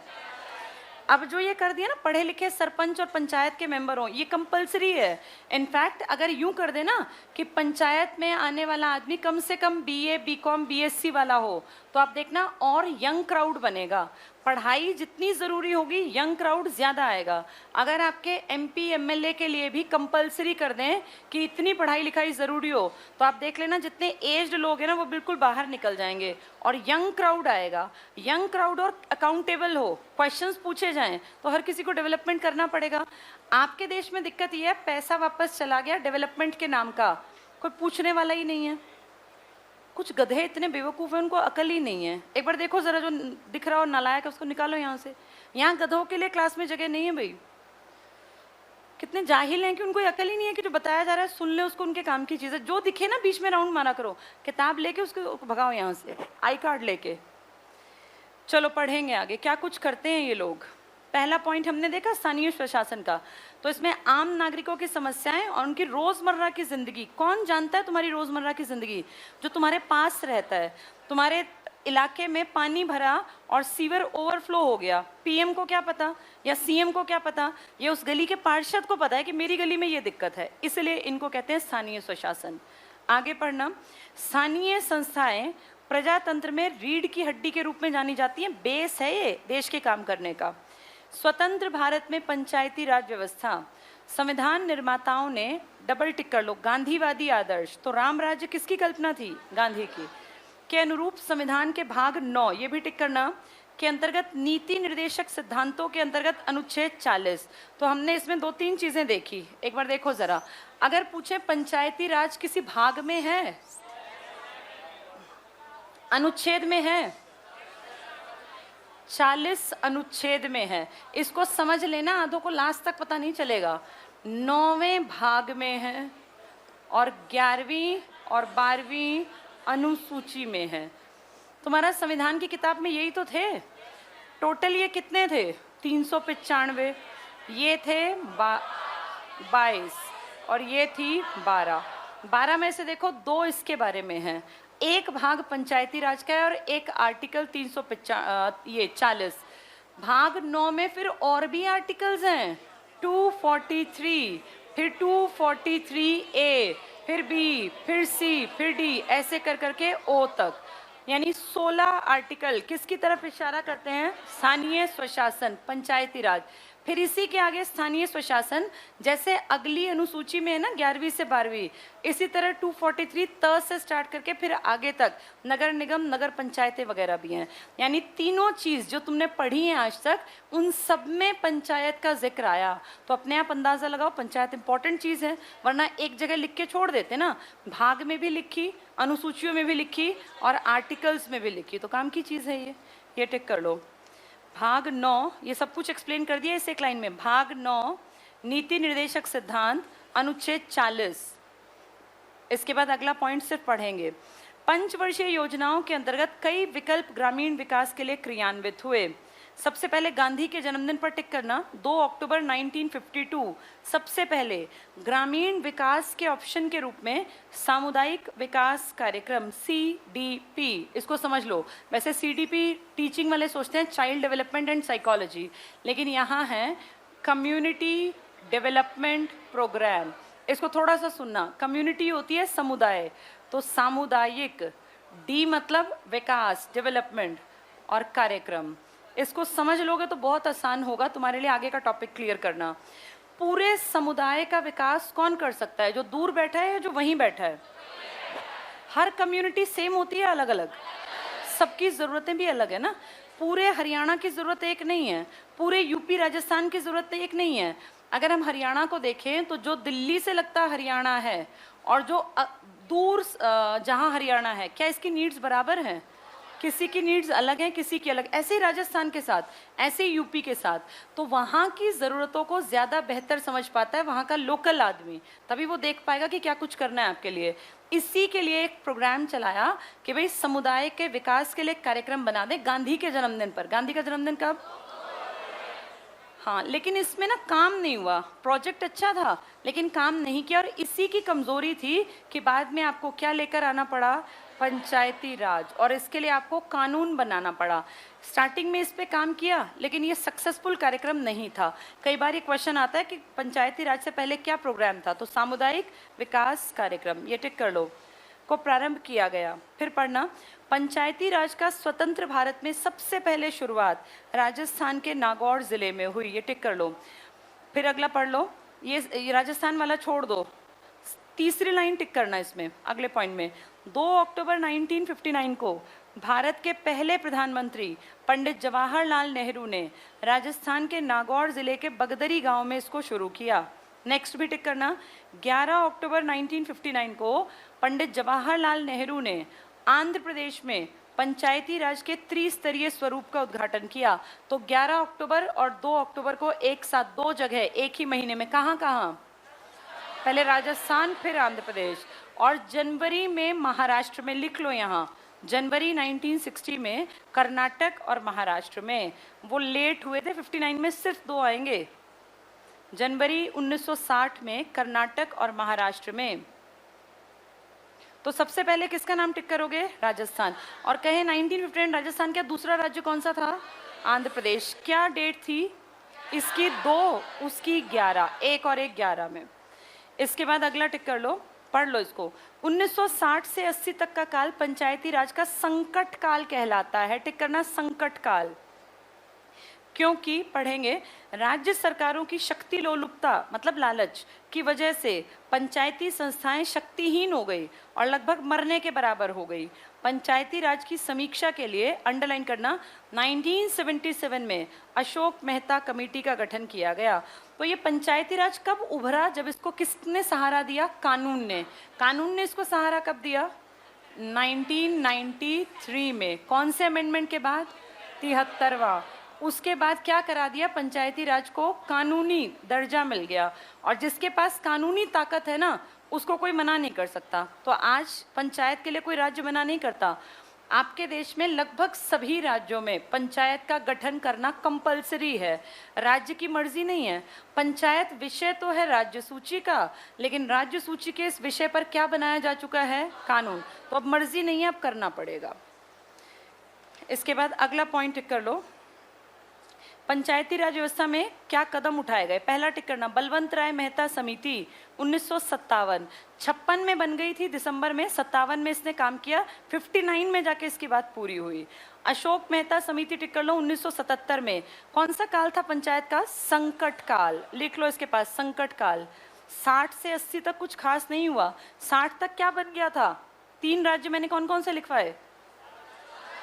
अब जो ये कर दिया ना, पढ़े लिखे सरपंच और पंचायत के मेंबर हों, ये कंपलसरी है। इनफैक्ट अगर यूं कर देना कि पंचायत में आने वाला आदमी कम से कम बीए बीकॉम बीएससी वाला हो, तो आप देखना और यंग क्राउड बनेगा। पढ़ाई जितनी ज़रूरी होगी, यंग क्राउड ज़्यादा आएगा। अगर आपके एमपी एमएलए के लिए भी कंपलसरी कर दें कि इतनी पढ़ाई लिखाई ज़रूरी हो, तो आप देख लेना जितने एज्ड लोग हैं ना वो बिल्कुल बाहर निकल जाएंगे और यंग क्राउड आएगा। यंग क्राउड और अकाउंटेबल हो, क्वेश्चंस पूछे जाएं, तो हर किसी को डेवलपमेंट करना पड़ेगा। आपके देश में दिक्कत ये है, पैसा वापस चला गया डेवलपमेंट के नाम का, कोई पूछने वाला ही नहीं है। कुछ गधे इतने बेवकूफ़ हैं, उनको अकल ही नहीं है। एक बार देखो ज़रा, जो दिख रहा हो नालायक है उसको निकालो यहाँ से। यहाँ गधों के लिए क्लास में जगह नहीं है भाई। कितने जाहिल हैं कि उनको अकल ही नहीं है कि जो बताया जा रहा है सुन ले उसको, उनके काम की चीज़ है। जो दिखे ना बीच में राउंड मारा करो, किताब लेके उसको भगाओ यहाँ से, आई कार्ड लेके। चलो पढ़ेंगे आगे क्या कुछ करते हैं ये लोग। पहला पॉइंट हमने देखा स्थानीय प्रशासन का, तो इसमें आम नागरिकों की समस्याएं और उनकी रोजमर्रा की जिंदगी। कौन जानता है तुम्हारी रोजमर्रा की जिंदगी? जो तुम्हारे पास रहता है। तुम्हारे इलाके में पानी भरा और सीवर ओवरफ्लो हो गया, पीएम को क्या पता या सीएम को क्या पता? ये उस गली के पार्षद को पता है कि मेरी गली में ये दिक्कत है, इसलिए इनको कहते हैं स्थानीय स्वशासन। आगे पढ़ना, स्थानीय संस्थाएं प्रजातंत्र में रीढ़ की हड्डी के रूप में जानी जाती हैं। बेस है ये देश के काम करने का। स्वतंत्र भारत में पंचायती राज व्यवस्था, संविधान निर्माताओं ने डबल टिक कर लो, गांधीवादी आदर्श। तो राम राज्य किसकी कल्पना थी? गांधी की। के अनुरूप संविधान के भाग 9, ये भी टिक करना, के अंतर्गत नीति निर्देशक सिद्धांतों के अंतर्गत अनुच्छेद 40। तो हमने इसमें 2-3 चीजें देखी, एक बार देखो जरा। अगर पूछे पंचायती राज किसी भाग में है, अनुच्छेद में है, 40 अनुच्छेद में है। इसको समझ लेना, आधों को लास्ट तक पता नहीं चलेगा। 9वें भाग में है और 11वीं और 12वीं अनुसूची में है। तुम्हारा संविधान की किताब में यही तो थे। टोटल ये कितने थे? 395। ये थे 22 और ये थी 12। 12 में से देखो 2 इसके बारे में है, एक भाग पंचायती राज का है और एक आर्टिकल 340। भाग 9 में फिर और भी आर्टिकल्स हैं, 243, फिर 243A, फिर B, फिर C, फिर D, ऐसे कर करके O तक, यानी 16 आर्टिकल किसकी तरफ इशारा करते हैं? स्थानीय स्वशासन, पंचायती राज। फिर इसी के आगे स्थानीय स्वशासन, जैसे अगली अनुसूची में है ना 11वीं से 12वीं, इसी तरह 243 त से स्टार्ट करके फिर आगे तक नगर निगम, नगर पंचायतें वगैरह भी हैं। यानी तीनों चीज़ जो तुमने पढ़ी हैं आज तक, उन सब में पंचायत का जिक्र आया। तो अपने आप अंदाज़ा लगाओ पंचायत इंपॉर्टेंट चीज़ है, वरना एक जगह लिख के छोड़ देते ना, भाग में भी लिखी, अनुसूचियों में भी लिखी और आर्टिकल्स में भी लिखी, तो काम की चीज़ है ये टिक कर लो। भाग 9, ये सब कुछ एक्सप्लेन कर दिया इस एक लाइन में। भाग 9 नीति निर्देशक सिद्धांत, अनुच्छेद 40। इसके बाद अगला पॉइंट सिर्फ पढ़ेंगे। पंचवर्षीय योजनाओं के अंतर्गत कई विकल्प ग्रामीण विकास के लिए क्रियान्वित हुए। सबसे पहले गांधी के जन्मदिन पर टिक करना, 2 अक्टूबर 1952 सबसे पहले ग्रामीण विकास के ऑप्शन के रूप में सामुदायिक विकास कार्यक्रम CDP, इसको समझ लो। वैसे CDP टीचिंग वाले सोचते हैं चाइल्ड डेवलपमेंट एंड साइकोलॉजी, लेकिन यहाँ है कम्युनिटी डेवलपमेंट प्रोग्राम। इसको थोड़ा सा सुनना, कम्युनिटी होती है समुदाय, तो सामुदायिक, D मतलब विकास, डेवलपमेंट और कार्यक्रम। इसको समझ लोगे तो बहुत आसान होगा तुम्हारे लिए आगे का टॉपिक क्लियर करना। पूरे समुदाय का विकास कौन कर सकता है, जो दूर बैठा है या जो वहीं बैठा है? हर कम्युनिटी सेम होती है, अलग अलग, सबकी ज़रूरतें भी अलग है ना। पूरे हरियाणा की ज़रूरत एक नहीं है, पूरे यूपी राजस्थान की ज़रूरत एक नहीं है। अगर हम हरियाणा को देखें तो जो दिल्ली से लगता हरियाणा है और जो दूर जहाँ हरियाणा है, क्या इसकी नीड्स बराबर हैं? किसी की नीड्स अलग हैं, किसी की अलग। ऐसे ही राजस्थान के साथ, ऐसे ही यूपी के साथ। तो वहाँ की ज़रूरतों को ज़्यादा बेहतर समझ पाता है वहाँ का लोकल आदमी, तभी वो देख पाएगा कि क्या कुछ करना है आपके लिए। इसी के लिए एक प्रोग्राम चलाया कि भाई समुदाय के विकास के लिए कार्यक्रम बना दें गांधी के जन्मदिन पर। गांधी का जन्मदिन कब? हाँ, लेकिन इसमें ना काम नहीं हुआ। प्रोजेक्ट अच्छा था लेकिन काम नहीं किया, और इसी की कमज़ोरी थी कि बाद में आपको क्या लेकर आना पड़ा? पंचायती राज, और इसके लिए आपको कानून बनाना पड़ा। स्टार्टिंग में इस पे काम किया लेकिन ये सक्सेसफुल कार्यक्रम नहीं था। कई बार ये क्वेश्चन आता है कि पंचायती राज से पहले क्या प्रोग्राम था, तो सामुदायिक विकास कार्यक्रम, ये टिक कर लो, को प्रारंभ किया गया। फिर पढ़ना, पंचायती राज का स्वतंत्र भारत में सबसे पहले शुरुआत राजस्थान के नागौर जिले में हुई, ये टिक कर लो। फिर अगला पढ़ लो, ये राजस्थान वाला छोड़ दो, तीसरी लाइन टिक करना इसमें अगले पॉइंट में। 2 अक्टूबर 1959 को भारत के पहले प्रधानमंत्री पंडित जवाहरलाल नेहरू ने राजस्थान के नागौर जिले के बगदरी गांव में इसको शुरू किया। नेक्स्ट भी टिक करना, 11 अक्टूबर 1959 को पंडित जवाहरलाल नेहरू ने आंध्र प्रदेश में पंचायती राज के त्रिस्तरीय स्वरूप का उद्घाटन किया। तो 11 अक्टूबर और 2 अक्टूबर को एक साथ, दो जगह एक ही महीने में, कहाँ कहाँ? पहले राजस्थान फिर आंध्र प्रदेश, और जनवरी में महाराष्ट्र में, लिख लो यहाँ, जनवरी 1960 में कर्नाटक और महाराष्ट्र में। वो लेट हुए थे, 59 में सिर्फ 2 आएंगे। जनवरी 1960 में कर्नाटक और महाराष्ट्र में। तो सबसे पहले किसका नाम टिक करोगे? राजस्थान। और कहे 1959 राजस्थान का दूसरा राज्य कौन सा था? आंध्र प्रदेश। क्या डेट थी इसकी? 2, उसकी 11, 1 और 1 11 में। इसके बाद अगला टिक कर लो, पढ़ लो इसको। 1960 से 80 तक का काल पंचायती राज का संकट काल कहलाता है। टिक करना, संकट काल, क्योंकि पढ़ेंगे राज्य सरकारों की शक्ति लोलुपता मतलब लालच की वजह से पंचायती संस्थाएं शक्तिहीन हो गई और लगभग मरने के बराबर हो गई। पंचायती राज की समीक्षा के लिए, अंडरलाइन करना, 1977 में अशोक मेहता कमेटी का गठन किया गया। तो ये पंचायती राज कब उभरा? जब इसको किसने सहारा दिया? कानून ने। कानून ने इसको सहारा कब दिया? 1993 में। कौन से अमेंडमेंट के बाद? 73वां। उसके बाद क्या करा दिया? पंचायती राज को कानूनी दर्जा मिल गया, और जिसके पास कानूनी ताकत है ना, उसको कोई मना नहीं कर सकता। तो आज पंचायत के लिए कोई राज्य मना नहीं करता। आपके देश में लगभग सभी राज्यों में पंचायत का गठन करना कंपलसरी है, राज्य की मर्जी नहीं है। पंचायत विषय तो है राज्य सूची का, लेकिन राज्य सूची के इस विषय पर क्या बनाया जा चुका है? कानून। तो अब मर्जी नहीं है, अब करना पड़ेगा। इसके बाद अगला पॉइंट टिक कर लो, पंचायती राज व्यवस्था में क्या कदम उठाए गए? पहला टिक करना, बलवंत राय मेहता समिति 1957, 56 में बन गई थी दिसंबर में, 57 में इसने काम किया, 59 में जाके इसकी बात पूरी हुई। अशोक मेहता समिति टिक कर लो 1977 में। कौन सा काल था पंचायत का? संकट काल, लिख लो इसके पास, संकट काल। 60 से 80 तक कुछ खास नहीं हुआ, 60 तक क्या बन गया था? 3 राज्य मैंने कौन कौन से लिखवाए?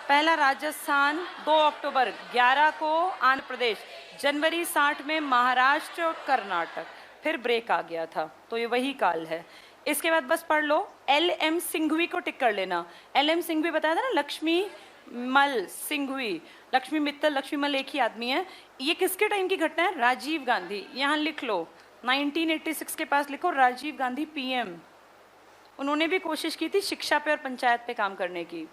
पहला राजस्थान 2 अक्टूबर, 11 को आंध्र प्रदेश, जनवरी 60 में महाराष्ट्र और कर्नाटक, फिर ब्रेक आ गया था, तो ये वही काल है। इसके बाद बस पढ़ लो, LM सिंघवी को टिक कर लेना। LM सिंघवी बताया था ना, लक्ष्मी मल सिंघवी, लक्ष्मी मित्तल, लक्ष्मी मल एक ही आदमी है। ये किसके टाइम की घटना है? राजीव गांधी, यहाँ लिख लो 1986 के पास लिखो, राजीव गांधी PM। उन्होंने भी कोशिश की थी शिक्षा पे और पंचायत पे काम करने की।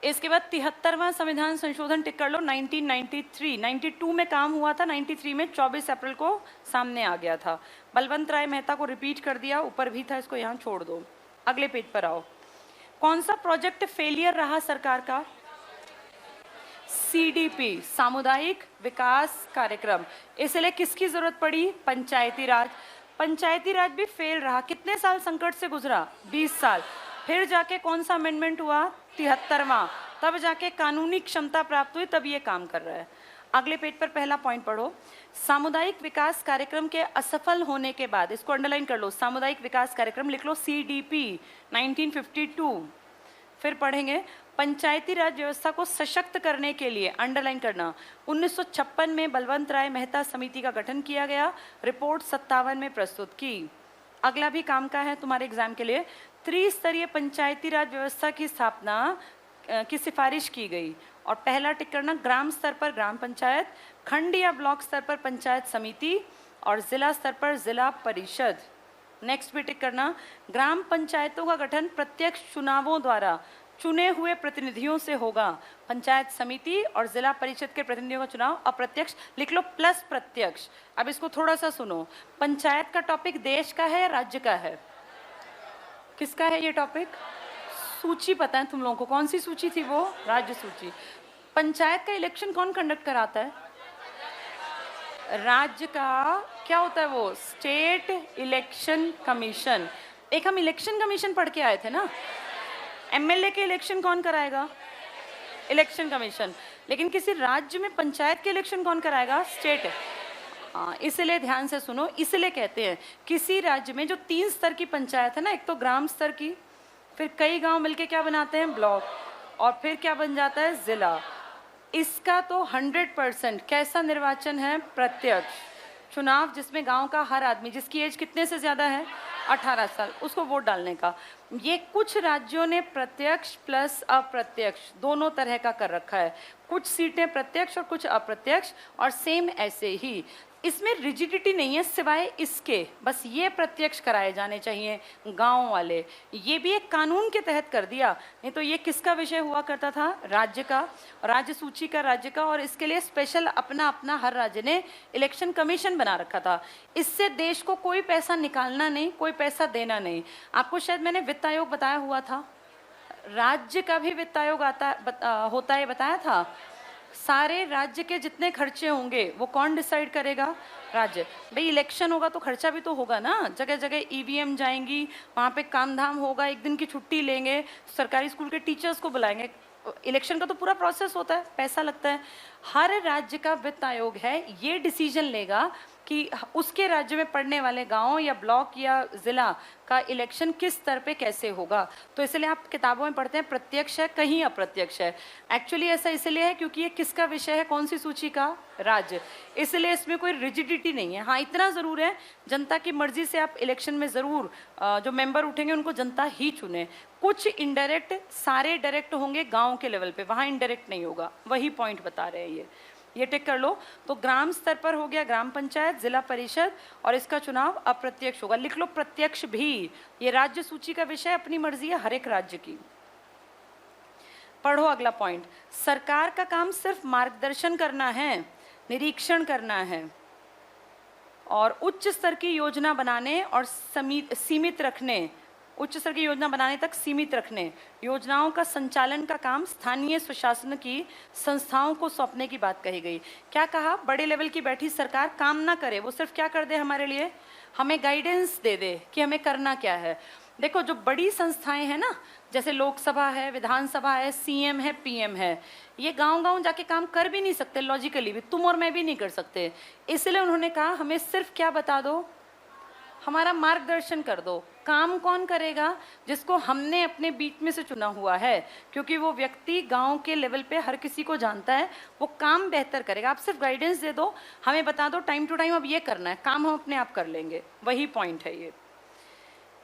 इसके बाद 73वां संविधान संशोधन टिक कर लो 1993, 92 में काम हुआ था, 93 में 24 अप्रैल को सामने आ गया था। बलवंत राय मेहता को रिपीट कर दिया, ऊपर भी था, इसको यहाँ छोड़ दो। अगले पेज पर आओ। कौन सा प्रोजेक्ट फेलियर रहा सरकार का? CDP, सामुदायिक विकास कार्यक्रम। इसलिए किसकी जरूरत पड़ी? पंचायती राज। पंचायती राज भी फेल रहा, कितने साल संकट से गुजरा? 20 साल। फिर जाके कौन सा अमेंडमेंट हुआ? 73वां, तब जाके कानूनी क्षमता प्राप्त हुई, तब ये काम कर रहा है। अगले पेज पर पहला पॉइंट पढ़ो, सामुदायिक विकास कार्यक्रम के असफल होने के बाद, इसको अंडरलाइन कर लो, सामुदायिक विकास कार्यक्रम लिख लो, CDP 1952। फिर पढ़ेंगे पंचायती राज व्यवस्था को सशक्त करने के लिए, अंडरलाइन करना, 1956 में बलवंत राय मेहता समिति का गठन किया गया, रिपोर्ट 57 में प्रस्तुत की। अगला भी काम का है तुम्हारे एग्जाम के लिए, त्रिस्तरीय पंचायती राज व्यवस्था की स्थापना की सिफारिश की गई। और पहला टिक करना, ग्राम स्तर पर ग्राम पंचायत, खंड या ब्लॉक स्तर पर पंचायत समिति और जिला स्तर पर जिला परिषद। नेक्स्ट भी टिक करना, ग्राम पंचायतों का गठन प्रत्यक्ष चुनावों द्वारा चुने हुए प्रतिनिधियों से होगा। पंचायत समिति और जिला परिषद के प्रतिनिधियों का चुनाव अप्रत्यक्ष, लिख लो प्लस प्रत्यक्ष। अब इसको थोड़ा सा सुनो, पंचायत का टॉपिक देश का है या राज्य का है? किसका है ये टॉपिक? सूची पता है तुम लोगों को, कौन सी सूची थी वो? राज्य सूची। पंचायत का इलेक्शन कौन कंडक्ट कराता है? राज्य का क्या होता है वो? State election commission. एक हम इलेक्शन कमीशन पढ़ के आए थे ना, MLA के इलेक्शन कौन कराएगा? Election commission. लेकिन किसी राज्य में पंचायत के इलेक्शन कौन कराएगा? स्टेट। हाँ, इसलिए ध्यान से सुनो, इसलिए कहते हैं किसी राज्य में जो 3 स्तर की पंचायत है ना, एक तो ग्राम स्तर की, फिर कई गांव मिलके क्या बनाते हैं? ब्लॉक, और फिर क्या बन जाता है? जिला। इसका तो 100% कैसा निर्वाचन है? प्रत्यक्ष चुनाव, जिसमें गांव का हर आदमी, जिसकी एज कितने से ज़्यादा है? 18 साल, उसको वोट डालने का। ये कुछ राज्यों ने प्रत्यक्ष प्लस अप्रत्यक्ष दोनों तरह का कर रखा है, कुछ सीटें प्रत्यक्ष और कुछ अप्रत्यक्ष, और सेम ऐसे ही इसमें रिजिडिटी नहीं है सिवाय इसके, बस ये प्रत्यक्ष कराए जाने चाहिए गांव वाले। ये भी एक कानून के तहत कर दिया, नहीं तो ये किसका विषय हुआ करता था? राज्य का, राज्य सूची का, राज्य का। और इसके लिए स्पेशल अपना अपना हर राज्य ने इलेक्शन कमीशन बना रखा था। इससे देश को कोई पैसा निकालना नहीं, कोई पैसा देना नहीं। आपको शायद मैंने वित्त आयोग बताया हुआ था, राज्य का भी वित्त आयोग होता है, बताया था। सारे राज्य के जितने खर्चे होंगे वो कौन डिसाइड करेगा? राज्य। भाई इलेक्शन होगा तो खर्चा भी तो होगा ना, जगह जगह EVM जाएंगी, वहाँ पे काम धाम होगा, एक दिन की छुट्टी लेंगे, सरकारी स्कूल के टीचर्स को बुलाएंगे, इलेक्शन का तो पूरा प्रोसेस होता है, पैसा लगता है। हर राज्य का वित्त आयोग है, ये डिसीजन लेगा कि उसके राज्य में पड़ने वाले गांव या ब्लॉक या जिला का इलेक्शन किस स्तर पे कैसे होगा। तो इसलिए आप किताबों में पढ़ते हैं प्रत्यक्ष है, कहीं अप्रत्यक्ष है। एक्चुअली ऐसा इसलिए है क्योंकि ये किसका विषय है? कौन सी सूची का? राज्य। इसलिए इसमें कोई रिजिडिटी नहीं है। हाँ, इतना ज़रूर है, जनता की मर्जी से आप इलेक्शन में ज़रूर जो मेंबर उठेंगे उनको जनता ही चुने। कुछ इनडायरेक्ट, सारे डायरेक्ट होंगे गाँव के लेवल पर, वहाँ इनडायरेक्ट नहीं होगा। वही पॉइंट बता रहे हैं ये टिक कर लो। तो ग्राम स्तर पर हो गया ग्राम पंचायत, जिला परिषद, और इसका चुनाव अप्रत्यक्ष होगा। लिख लो प्रत्यक्ष भी, ये राज्य सूची का विषय, अपनी मर्जी है हर एक राज्य की। पढ़ो अगला पॉइंट, सरकार का काम सिर्फ मार्गदर्शन करना है, निरीक्षण करना है और उच्च स्तर की योजना बनाने और सीमित रखने उच्च स्तर की योजना बनाने तक सीमित रखने, योजनाओं का संचालन का काम स्थानीय स्वशासन की संस्थाओं को सौंपने की बात कही गई। क्या कहा? बड़े लेवल की बैठी सरकार काम ना करे, वो सिर्फ क्या कर दे हमारे लिए, हमें गाइडेंस दे दे कि हमें करना क्या है। देखो जो बड़ी संस्थाएं हैं ना, जैसे लोकसभा है, विधानसभा है, सीएम है, पीएम है, ये गांव-गांव जाके काम कर भी नहीं सकते, लॉजिकली भी तुम और मैं भी नहीं कर सकते। इसलिए उन्होंने कहा हमें सिर्फ क्या बता दो, हमारा मार्गदर्शन कर दो। काम कौन करेगा? जिसको हमने अपने बीच में से चुना हुआ है, क्योंकि वो व्यक्ति गांव के लेवल पे हर किसी को जानता है, वो काम बेहतर करेगा। आप सिर्फ गाइडेंस दे दो, हमें बता दो टाइम टू टाइम अब ये करना है, काम हम अपने आप कर लेंगे। वही पॉइंट है ये।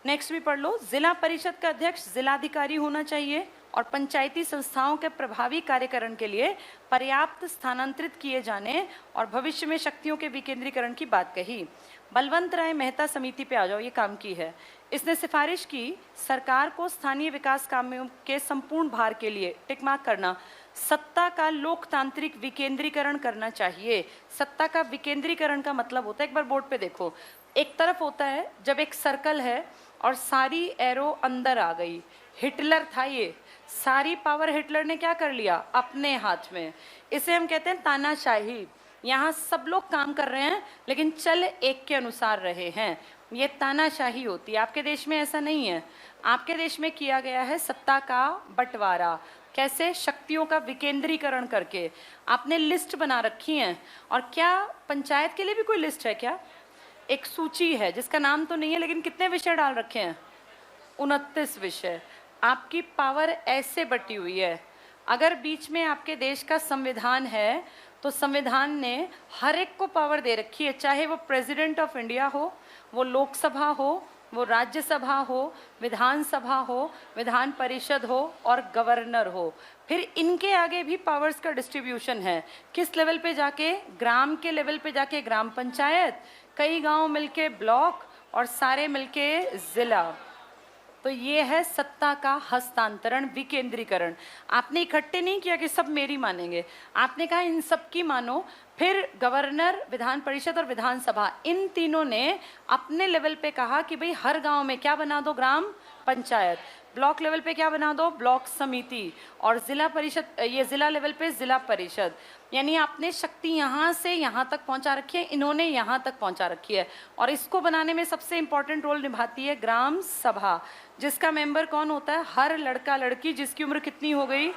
नेक्स्ट भी पढ़ लो। जिला परिषद का अध्यक्ष जिलाधिकारी होना चाहिए और पंचायती संस्थाओं के प्रभावी कार्यकरण के लिए पर्याप्त स्थानांतरित किए जाने और भविष्य में शक्तियों के विकेंद्रीकरण की बात कही। बलवंत राय मेहता समिति पे आ जाओ, ये काम की है। इसने सिफारिश की सरकार को स्थानीय विकास कामों के संपूर्ण भार के लिए टिक मार्क करना, सत्ता का लोकतांत्रिक विकेंद्रीकरण करना चाहिए। सत्ता का विकेंद्रीकरण का मतलब होता है, एक बार बोर्ड पे देखो, एक तरफ होता है जब एक सर्कल है और सारी एरो अंदर आ गई, हिटलर था ये, सारी पावर हिटलर ने क्या कर लिया अपने हाथ में, इसे हम कहते हैं तानाशाही। यहाँ सब लोग काम कर रहे हैं लेकिन चल एक के अनुसार रहे हैं, ये तानाशाही होती है। आपके देश में ऐसा नहीं है, आपके देश में किया गया है सत्ता का बंटवारा। कैसे? शक्तियों का विकेंद्रीकरण करके। आपने लिस्ट बना रखी है, और क्या पंचायत के लिए भी कोई लिस्ट है क्या? एक सूची है जिसका नाम तो नहीं है, लेकिन कितने विषय डाल रखे हैं? 29 विषय। आपकी पावर ऐसे बटी हुई है। अगर बीच में आपके देश का संविधान है तो संविधान ने हर एक को पावर दे रखी है, चाहे वो प्रेसिडेंट ऑफ इंडिया हो, वो लोकसभा हो, वो राज्यसभा हो, विधानसभा हो, विधान परिषद हो और गवर्नर हो। फिर इनके आगे भी पावर्स का डिस्ट्रीब्यूशन है। किस लेवल पे जाके? ग्राम के लेवल पे जाके ग्राम पंचायत, कई गांव मिलके ब्लॉक और सारे मिलके जिला। तो ये है सत्ता का हस्तांतरण, विकेंद्रीकरण। आपने इकट्ठे नहीं किया कि सब मेरी मानेंगे, आपने कहा इन सब की मानो। फिर गवर्नर, विधान परिषद और विधानसभा, इन तीनों ने अपने लेवल पे कहा कि भाई हर गांव में क्या बना दो? ग्राम पंचायत। ब्लॉक लेवल पे क्या बना दो? ब्लॉक समिति। और जिला परिषद, ये जिला लेवल पे जिला परिषद। यानी आपने शक्ति यहाँ से यहाँ तक पहुँचा रखी है, इन्होंने यहाँ तक पहुँचा रखी है। और इसको बनाने में सबसे इंपॉर्टेंट रोल निभाती है ग्राम सभा, जिसका मेंबर कौन होता है? हर लड़का लड़की जिसकी उम्र कितनी हो गई।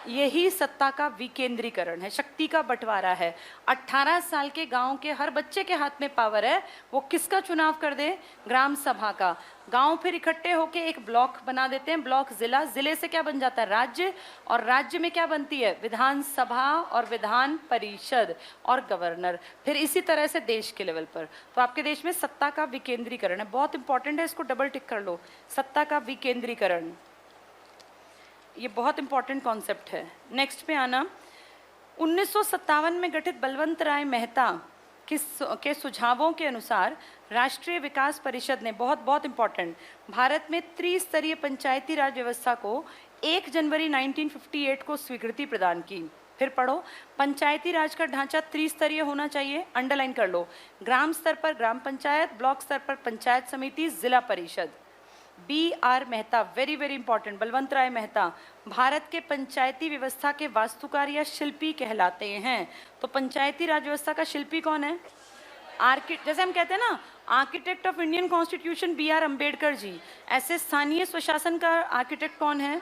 यही सत्ता का विकेंद्रीकरण है, शक्ति का बंटवारा है। 18 साल के गांव के हर बच्चे के हाथ में पावर है, वो किसका चुनाव कर दे? ग्राम सभा का। गांव फिर इकट्ठे होके एक ब्लॉक बना देते हैं, ब्लॉक जिला, जिले से क्या बन जाता है? राज्य, और राज्य में क्या बनती है? विधानसभा और विधान परिषद और गवर्नर। फिर इसी तरह से देश के लेवल पर। तो आपके देश में सत्ता का विकेंद्रीकरण है, बहुत इंपॉर्टेंट है, इसको डबल टिक कर लो। सत्ता का विकेंद्रीकरण, ये बहुत इंपॉर्टेंट कॉन्सेप्ट है। नेक्स्ट पे आना। 1957 में गठित बलवंत राय मेहता के सुझावों के अनुसार राष्ट्रीय विकास परिषद ने, बहुत बहुत इंपॉर्टेंट, भारत में त्रिस्तरीय पंचायती राज व्यवस्था को 1 जनवरी 1958 को स्वीकृति प्रदान की। फिर पढ़ो, पंचायती राज का ढांचा त्रिस्तरीय होना चाहिए, अंडरलाइन कर लो। ग्राम स्तर पर ग्राम पंचायत, ब्लॉक स्तर पर पंचायत समिति, जिला परिषद। B.R. Mehta, very very important, Balwant Rai Mehta Bharat के पंचायती व्यवस्था के वास्तुकार या शिल्पी कहलाते हैं। तो पंचायती राज व्यवस्था का शिल्पी कौन है? जैसे हम कहते हैं ना, architect of Indian constitution B.R. Ambedkar ji, ऐसे स्थानीय स्वशासन का आर्किटेक्ट कौन है?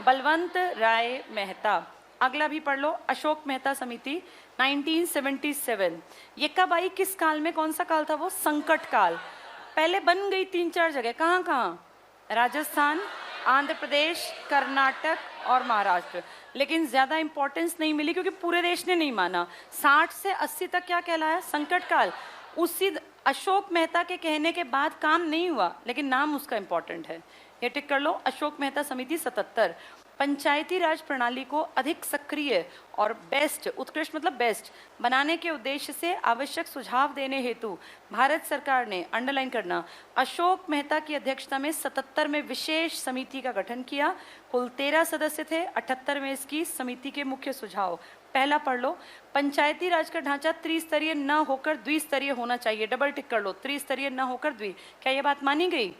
बलवंत राय मेहता। अगला भी पढ़ लो, अशोक मेहता समिति 1977। ये कब आई, किस काल में, कौन सा काल था वो? संकट काल। पहले बन गई 3-4 जगह, कहाँ कहाँ? राजस्थान, आंध्र प्रदेश, कर्नाटक और महाराष्ट्र। लेकिन ज़्यादा इंपॉर्टेंस नहीं मिली क्योंकि पूरे देश ने नहीं माना। 60 से 80 तक क्या कहलाया? संकट काल। उसी अशोक मेहता के कहने के बाद काम नहीं हुआ, लेकिन नाम उसका इंपॉर्टेंट है, ये टिक कर लो। अशोक मेहता समिति 77। पंचायती राज प्रणाली को अधिक सक्रिय और बेस्ट, उत्कृष्ट मतलब बेस्ट, बनाने के उद्देश्य से आवश्यक सुझाव देने हेतु भारत सरकार ने, अंडरलाइन करना, अशोक मेहता की अध्यक्षता में 77 में विशेष समिति का गठन किया। कुल 13 सदस्य थे, 78 में इसकी समिति के मुख्य सुझाव। पहला पढ़ लो, पंचायती राज का ढांचा त्रिस्तरीय न होकर द्विस्तरीय होना चाहिए, डबल टिक कर लो, त्रिस्तरीय न होकर द्वि। क्या ये बात मानी गई?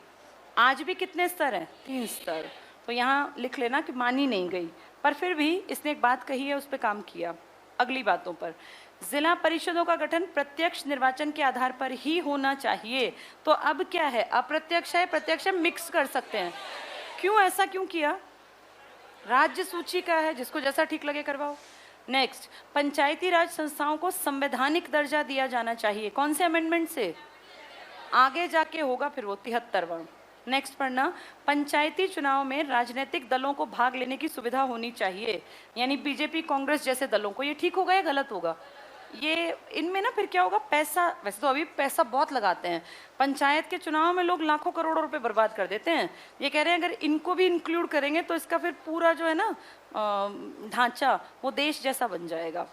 आज भी कितने स्तर हैं? 3 स्तर। तो यहाँ लिख लेना कि मानी नहीं गई, पर फिर भी इसने एक बात कही है, उस पर काम किया। अगली बातों पर, जिला परिषदों का गठन प्रत्यक्ष निर्वाचन के आधार पर ही होना चाहिए। तो अब क्या है, अप्रत्यक्ष है, प्रत्यक्ष है, मिक्स कर सकते हैं। क्यों ऐसा क्यों किया? राज्य सूची का है, जिसको जैसा ठीक लगे करवाओ। नेक्स्ट, पंचायती राज संस्थाओं को संवैधानिक दर्जा दिया जाना चाहिए। कौन से अमेंडमेंट से? आगे जाके होगा फिर वो 73वां। नेक्स्ट पढ़ना, पंचायती चुनाव में राजनीतिक दलों को भाग लेने की सुविधा होनी चाहिए, यानी बीजेपी कांग्रेस जैसे दलों को। ये ठीक होगा या गलत होगा? ये इनमें ना फिर क्या होगा, पैसा, वैसे तो अभी पैसा बहुत लगाते हैं, पंचायत के चुनाव में लोग लाखों करोड़ों रुपए बर्बाद कर देते हैं। ये कह रहे हैं अगर इनको भी इंक्लूड करेंगे तो इसका फिर पूरा जो है ना ढांचा वो देश जैसा बन जाएगा।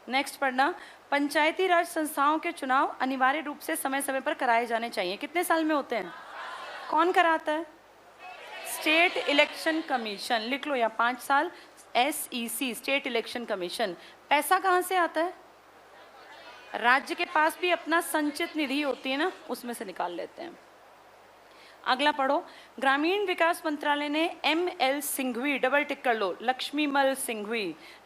नेक्स्ट पढ़ना, पंचायती राज संस्थाओं के चुनाव अनिवार्य रूप से समय समय पर कराए जाने चाहिए। कितने साल में होते हैं? कौन कराता है? State election commission. लिख लो यहाँ 5 साल, SEC, स्टेट इलेक्शन कमीशन। पैसा कहाँ से आता है? राज्य के पास भी अपना संचित निधि होती है ना, उसमें से निकाल लेते हैं। अगला पढ़ो, ग्रामीण विकास मंत्रालय ने ML सिंघवी, डबल टिक कर लो, लक्ष्मीमल सिंघवी,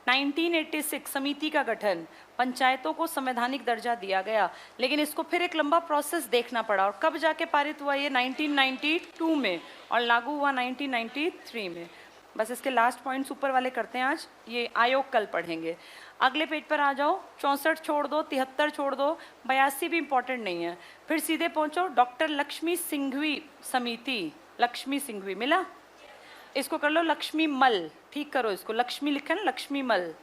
1986 समिति का गठन, पंचायतों को संवैधानिक दर्जा दिया गया। लेकिन इसको फिर एक लंबा प्रोसेस देखना पड़ा, और कब जाके पारित हुआ ये? 1992 में, और लागू हुआ 1993 में। बस इसके लास्ट पॉइंट्स ऊपर वाले करते हैं आज, ये आयोग कल पढ़ेंगे। अगले पेज पर आ जाओ, 64 छोड़ दो, 73 छोड़ दो, 82 भी इंपॉर्टेंट नहीं है। फिर सीधे पहुंचो, डॉक्टर लक्ष्मी सिंघवी समिति, लक्ष्मी सिंघवी मिला, इसको कर लो लक्ष्मी मल, ठीक करो इसको, लक्ष्मी लिखा है ना, लक्ष्मी मल,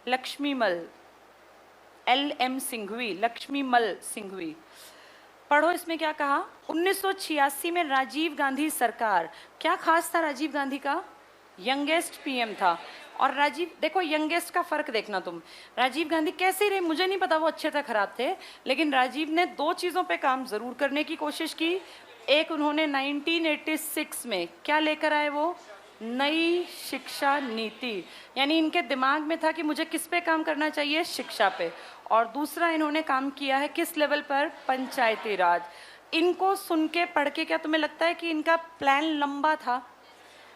लक्ष्मी मल, LM सिंघवी, लक्ष्मी मल सिंघवी। पढ़ो इसमें क्या कहा, 1986 में राजीव गांधी सरकार, क्या खास था राजीव गांधी का? यंगेस्ट PM था। और राजीव, देखो यंगेस्ट का फर्क देखना तुम, राजीव गांधी कैसे रहे मुझे नहीं पता, वो अच्छे थे खराब थे, लेकिन राजीव ने 2 चीज़ों पे काम जरूर करने की कोशिश की। एक, उन्होंने 1986 में क्या लेकर आए? वो नई शिक्षा नीति, यानी इनके दिमाग में था कि मुझे किस पे काम करना चाहिए? शिक्षा पे। और दूसरा, इन्होंने काम किया है किस लेवल पर? पंचायती राज। इनको सुन के पढ़ के क्या तुम्हें लगता है कि इनका प्लान लंबा था?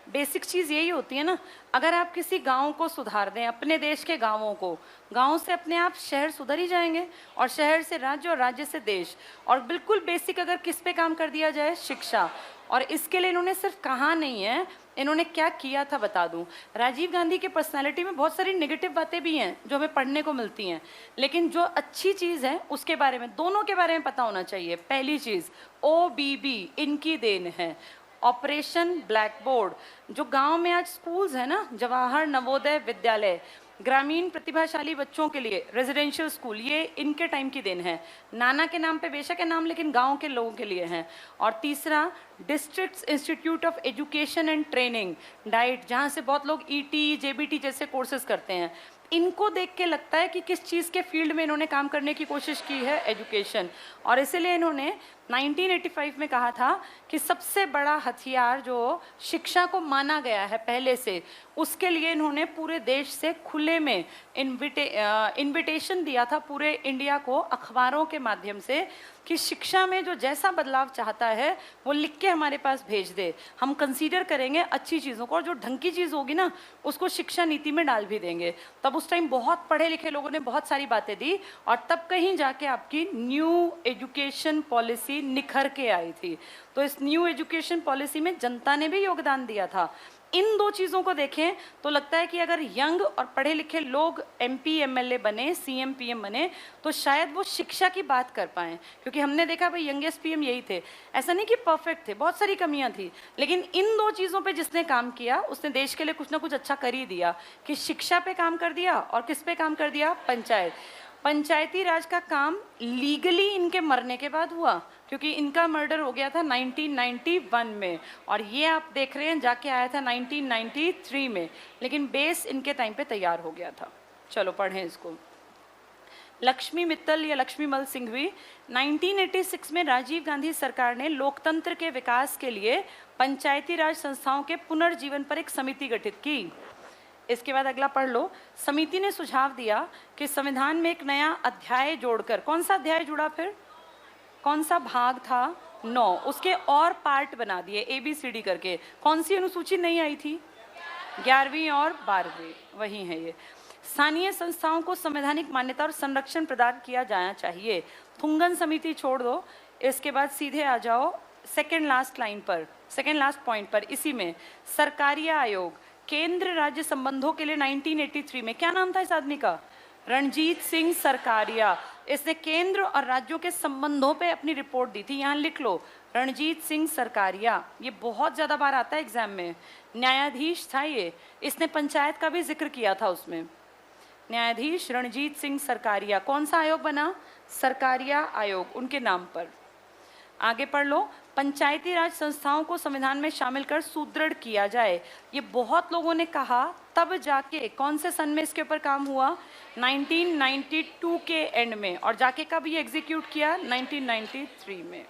बेसिक चीज़ यही होती है ना, अगर आप किसी गांव को सुधार दें, अपने देश के गांवों को, गांव से अपने आप शहर सुधर ही जाएंगे, और शहर से राज्य, और राज्य से देश। और बिल्कुल बेसिक अगर किस पे काम कर दिया जाए? शिक्षा। और इसके लिए इन्होंने सिर्फ कहा नहीं है, इन्होंने क्या किया था बता दूं। राजीव गांधी की पर्सनालिटी में बहुत सारी नेगेटिव बातें भी हैं जो हमें पढ़ने को मिलती हैं, लेकिन जो अच्छी चीज़ है उसके बारे में, दोनों के बारे में पता होना चाहिए। पहली चीज़, OBB इनकी देन है, ऑपरेशन ब्लैक बोर्ड। जो गांव में आज स्कूल्स है ना, जवाहर नवोदय विद्यालय, ग्रामीण प्रतिभाशाली बच्चों के लिए रेजिडेंशियल स्कूल, ये इनके टाइम की देन है। नाना के नाम पे बेशक है नाम, लेकिन गांव के लोगों के लिए हैं। और तीसरा, district institute of education and training, diet, जहाँ से बहुत लोग ET, JBT जैसे कोर्सेज करते हैं। इनको देख के लगता है कि किस चीज़ के फील्ड में इन्होंने काम करने की कोशिश की है? एजुकेशन। और इसीलिए इन्होंने 1985 में कहा था कि सबसे बड़ा हथियार जो शिक्षा को माना गया है पहले से, उसके लिए इन्होंने पूरे देश से खुले में इनविटेशन दिया था पूरे इंडिया को, अखबारों के माध्यम से, कि शिक्षा में जो जैसा बदलाव चाहता है वो लिख के हमारे पास भेज दे, हम कंसीडर करेंगे अच्छी चीज़ों को, और जो ढंग की चीज़ होगी ना उसको शिक्षा नीति में डाल भी देंगे। तब उस टाइम बहुत पढ़े लिखे लोगों ने बहुत सारी बातें दी, और तब कहीं जाके आपकी न्यू एजुकेशन पॉलिसी निखर के आई थी। तो इस न्यू एजुकेशन पॉलिसी में जनता ने भी योगदान दिया था। इन 2 चीज़ों को देखें तो लगता है कि अगर यंग और पढ़े लिखे लोग MP MLA बने, CM PM बने, तो शायद वो शिक्षा की बात कर पाएँ, क्योंकि हमने देखा भाई यंगेस्ट PM यही थे। ऐसा नहीं कि परफेक्ट थे, बहुत सारी कमियां थी, लेकिन इन 2 चीज़ों पे जिसने काम किया उसने देश के लिए कुछ ना कुछ अच्छा कर ही दिया, कि शिक्षा पे काम कर दिया, और किस पे काम कर दिया? पंचायत। पंचायती राज का काम लीगली इनके मरने के बाद हुआ, क्योंकि इनका मर्डर हो गया था 1991 में, और ये आप देख रहे हैं जाके आया था 1993 में, लेकिन बेस इनके टाइम पे तैयार हो गया था। चलो पढ़ें इसको। लक्ष्मी मित्तल या लक्ष्मीमल सिंघवी, 1986 में राजीव गांधी सरकार ने लोकतंत्र के विकास के लिए पंचायती राज संस्थाओं के पुनर्जीवन पर एक समिति गठित की। इसके बाद अगला पढ़ लो। समिति ने सुझाव दिया कि संविधान में एक नया अध्याय जोड़कर, कौन सा अध्याय जुड़ा फिर? कौन सा भाग था? 9 उसके और पार्ट बना दिए ABCD करके। कौन सी अनुसूची नहीं आई थी? 11वीं और 12वीं, वही है ये। स्थानीय संस्थाओं को संवैधानिक मान्यता और संरक्षण प्रदान किया जाना चाहिए। थुंगन समिति छोड़ दो, इसके बाद सीधे आ जाओ सेकेंड लास्ट लाइन पर, सेकेंड लास्ट पॉइंट पर। इसी में सरकारिया आयोग केंद्र राज्य संबंधों के लिए 1983 में, क्या नाम था इस आदमी का? रणजीत सिंह सरकारिया। इसने केंद्र और राज्यों के संबंधों पे अपनी रिपोर्ट दी थी। यहाँ लिख लो रणजीत सिंह सरकारिया, ये बहुत ज़्यादा बार आता है एग्जाम में। न्यायाधीश था ये, इसने पंचायत का भी जिक्र किया था उसमें। न्यायाधीश रणजीत सिंह सरकारिया। कौन सा आयोग बना? सरकारिया आयोग, उनके नाम पर। आगे पढ़ लो, पंचायती राज संस्थाओं को संविधान में शामिल कर सुदृढ़ किया जाए। ये बहुत लोगों ने कहा, तब जाके कौन से सन में इसके ऊपर काम हुआ? 1992 के एंड में, और जाके कब ये एग्जीक्यूट किया? 1993 में।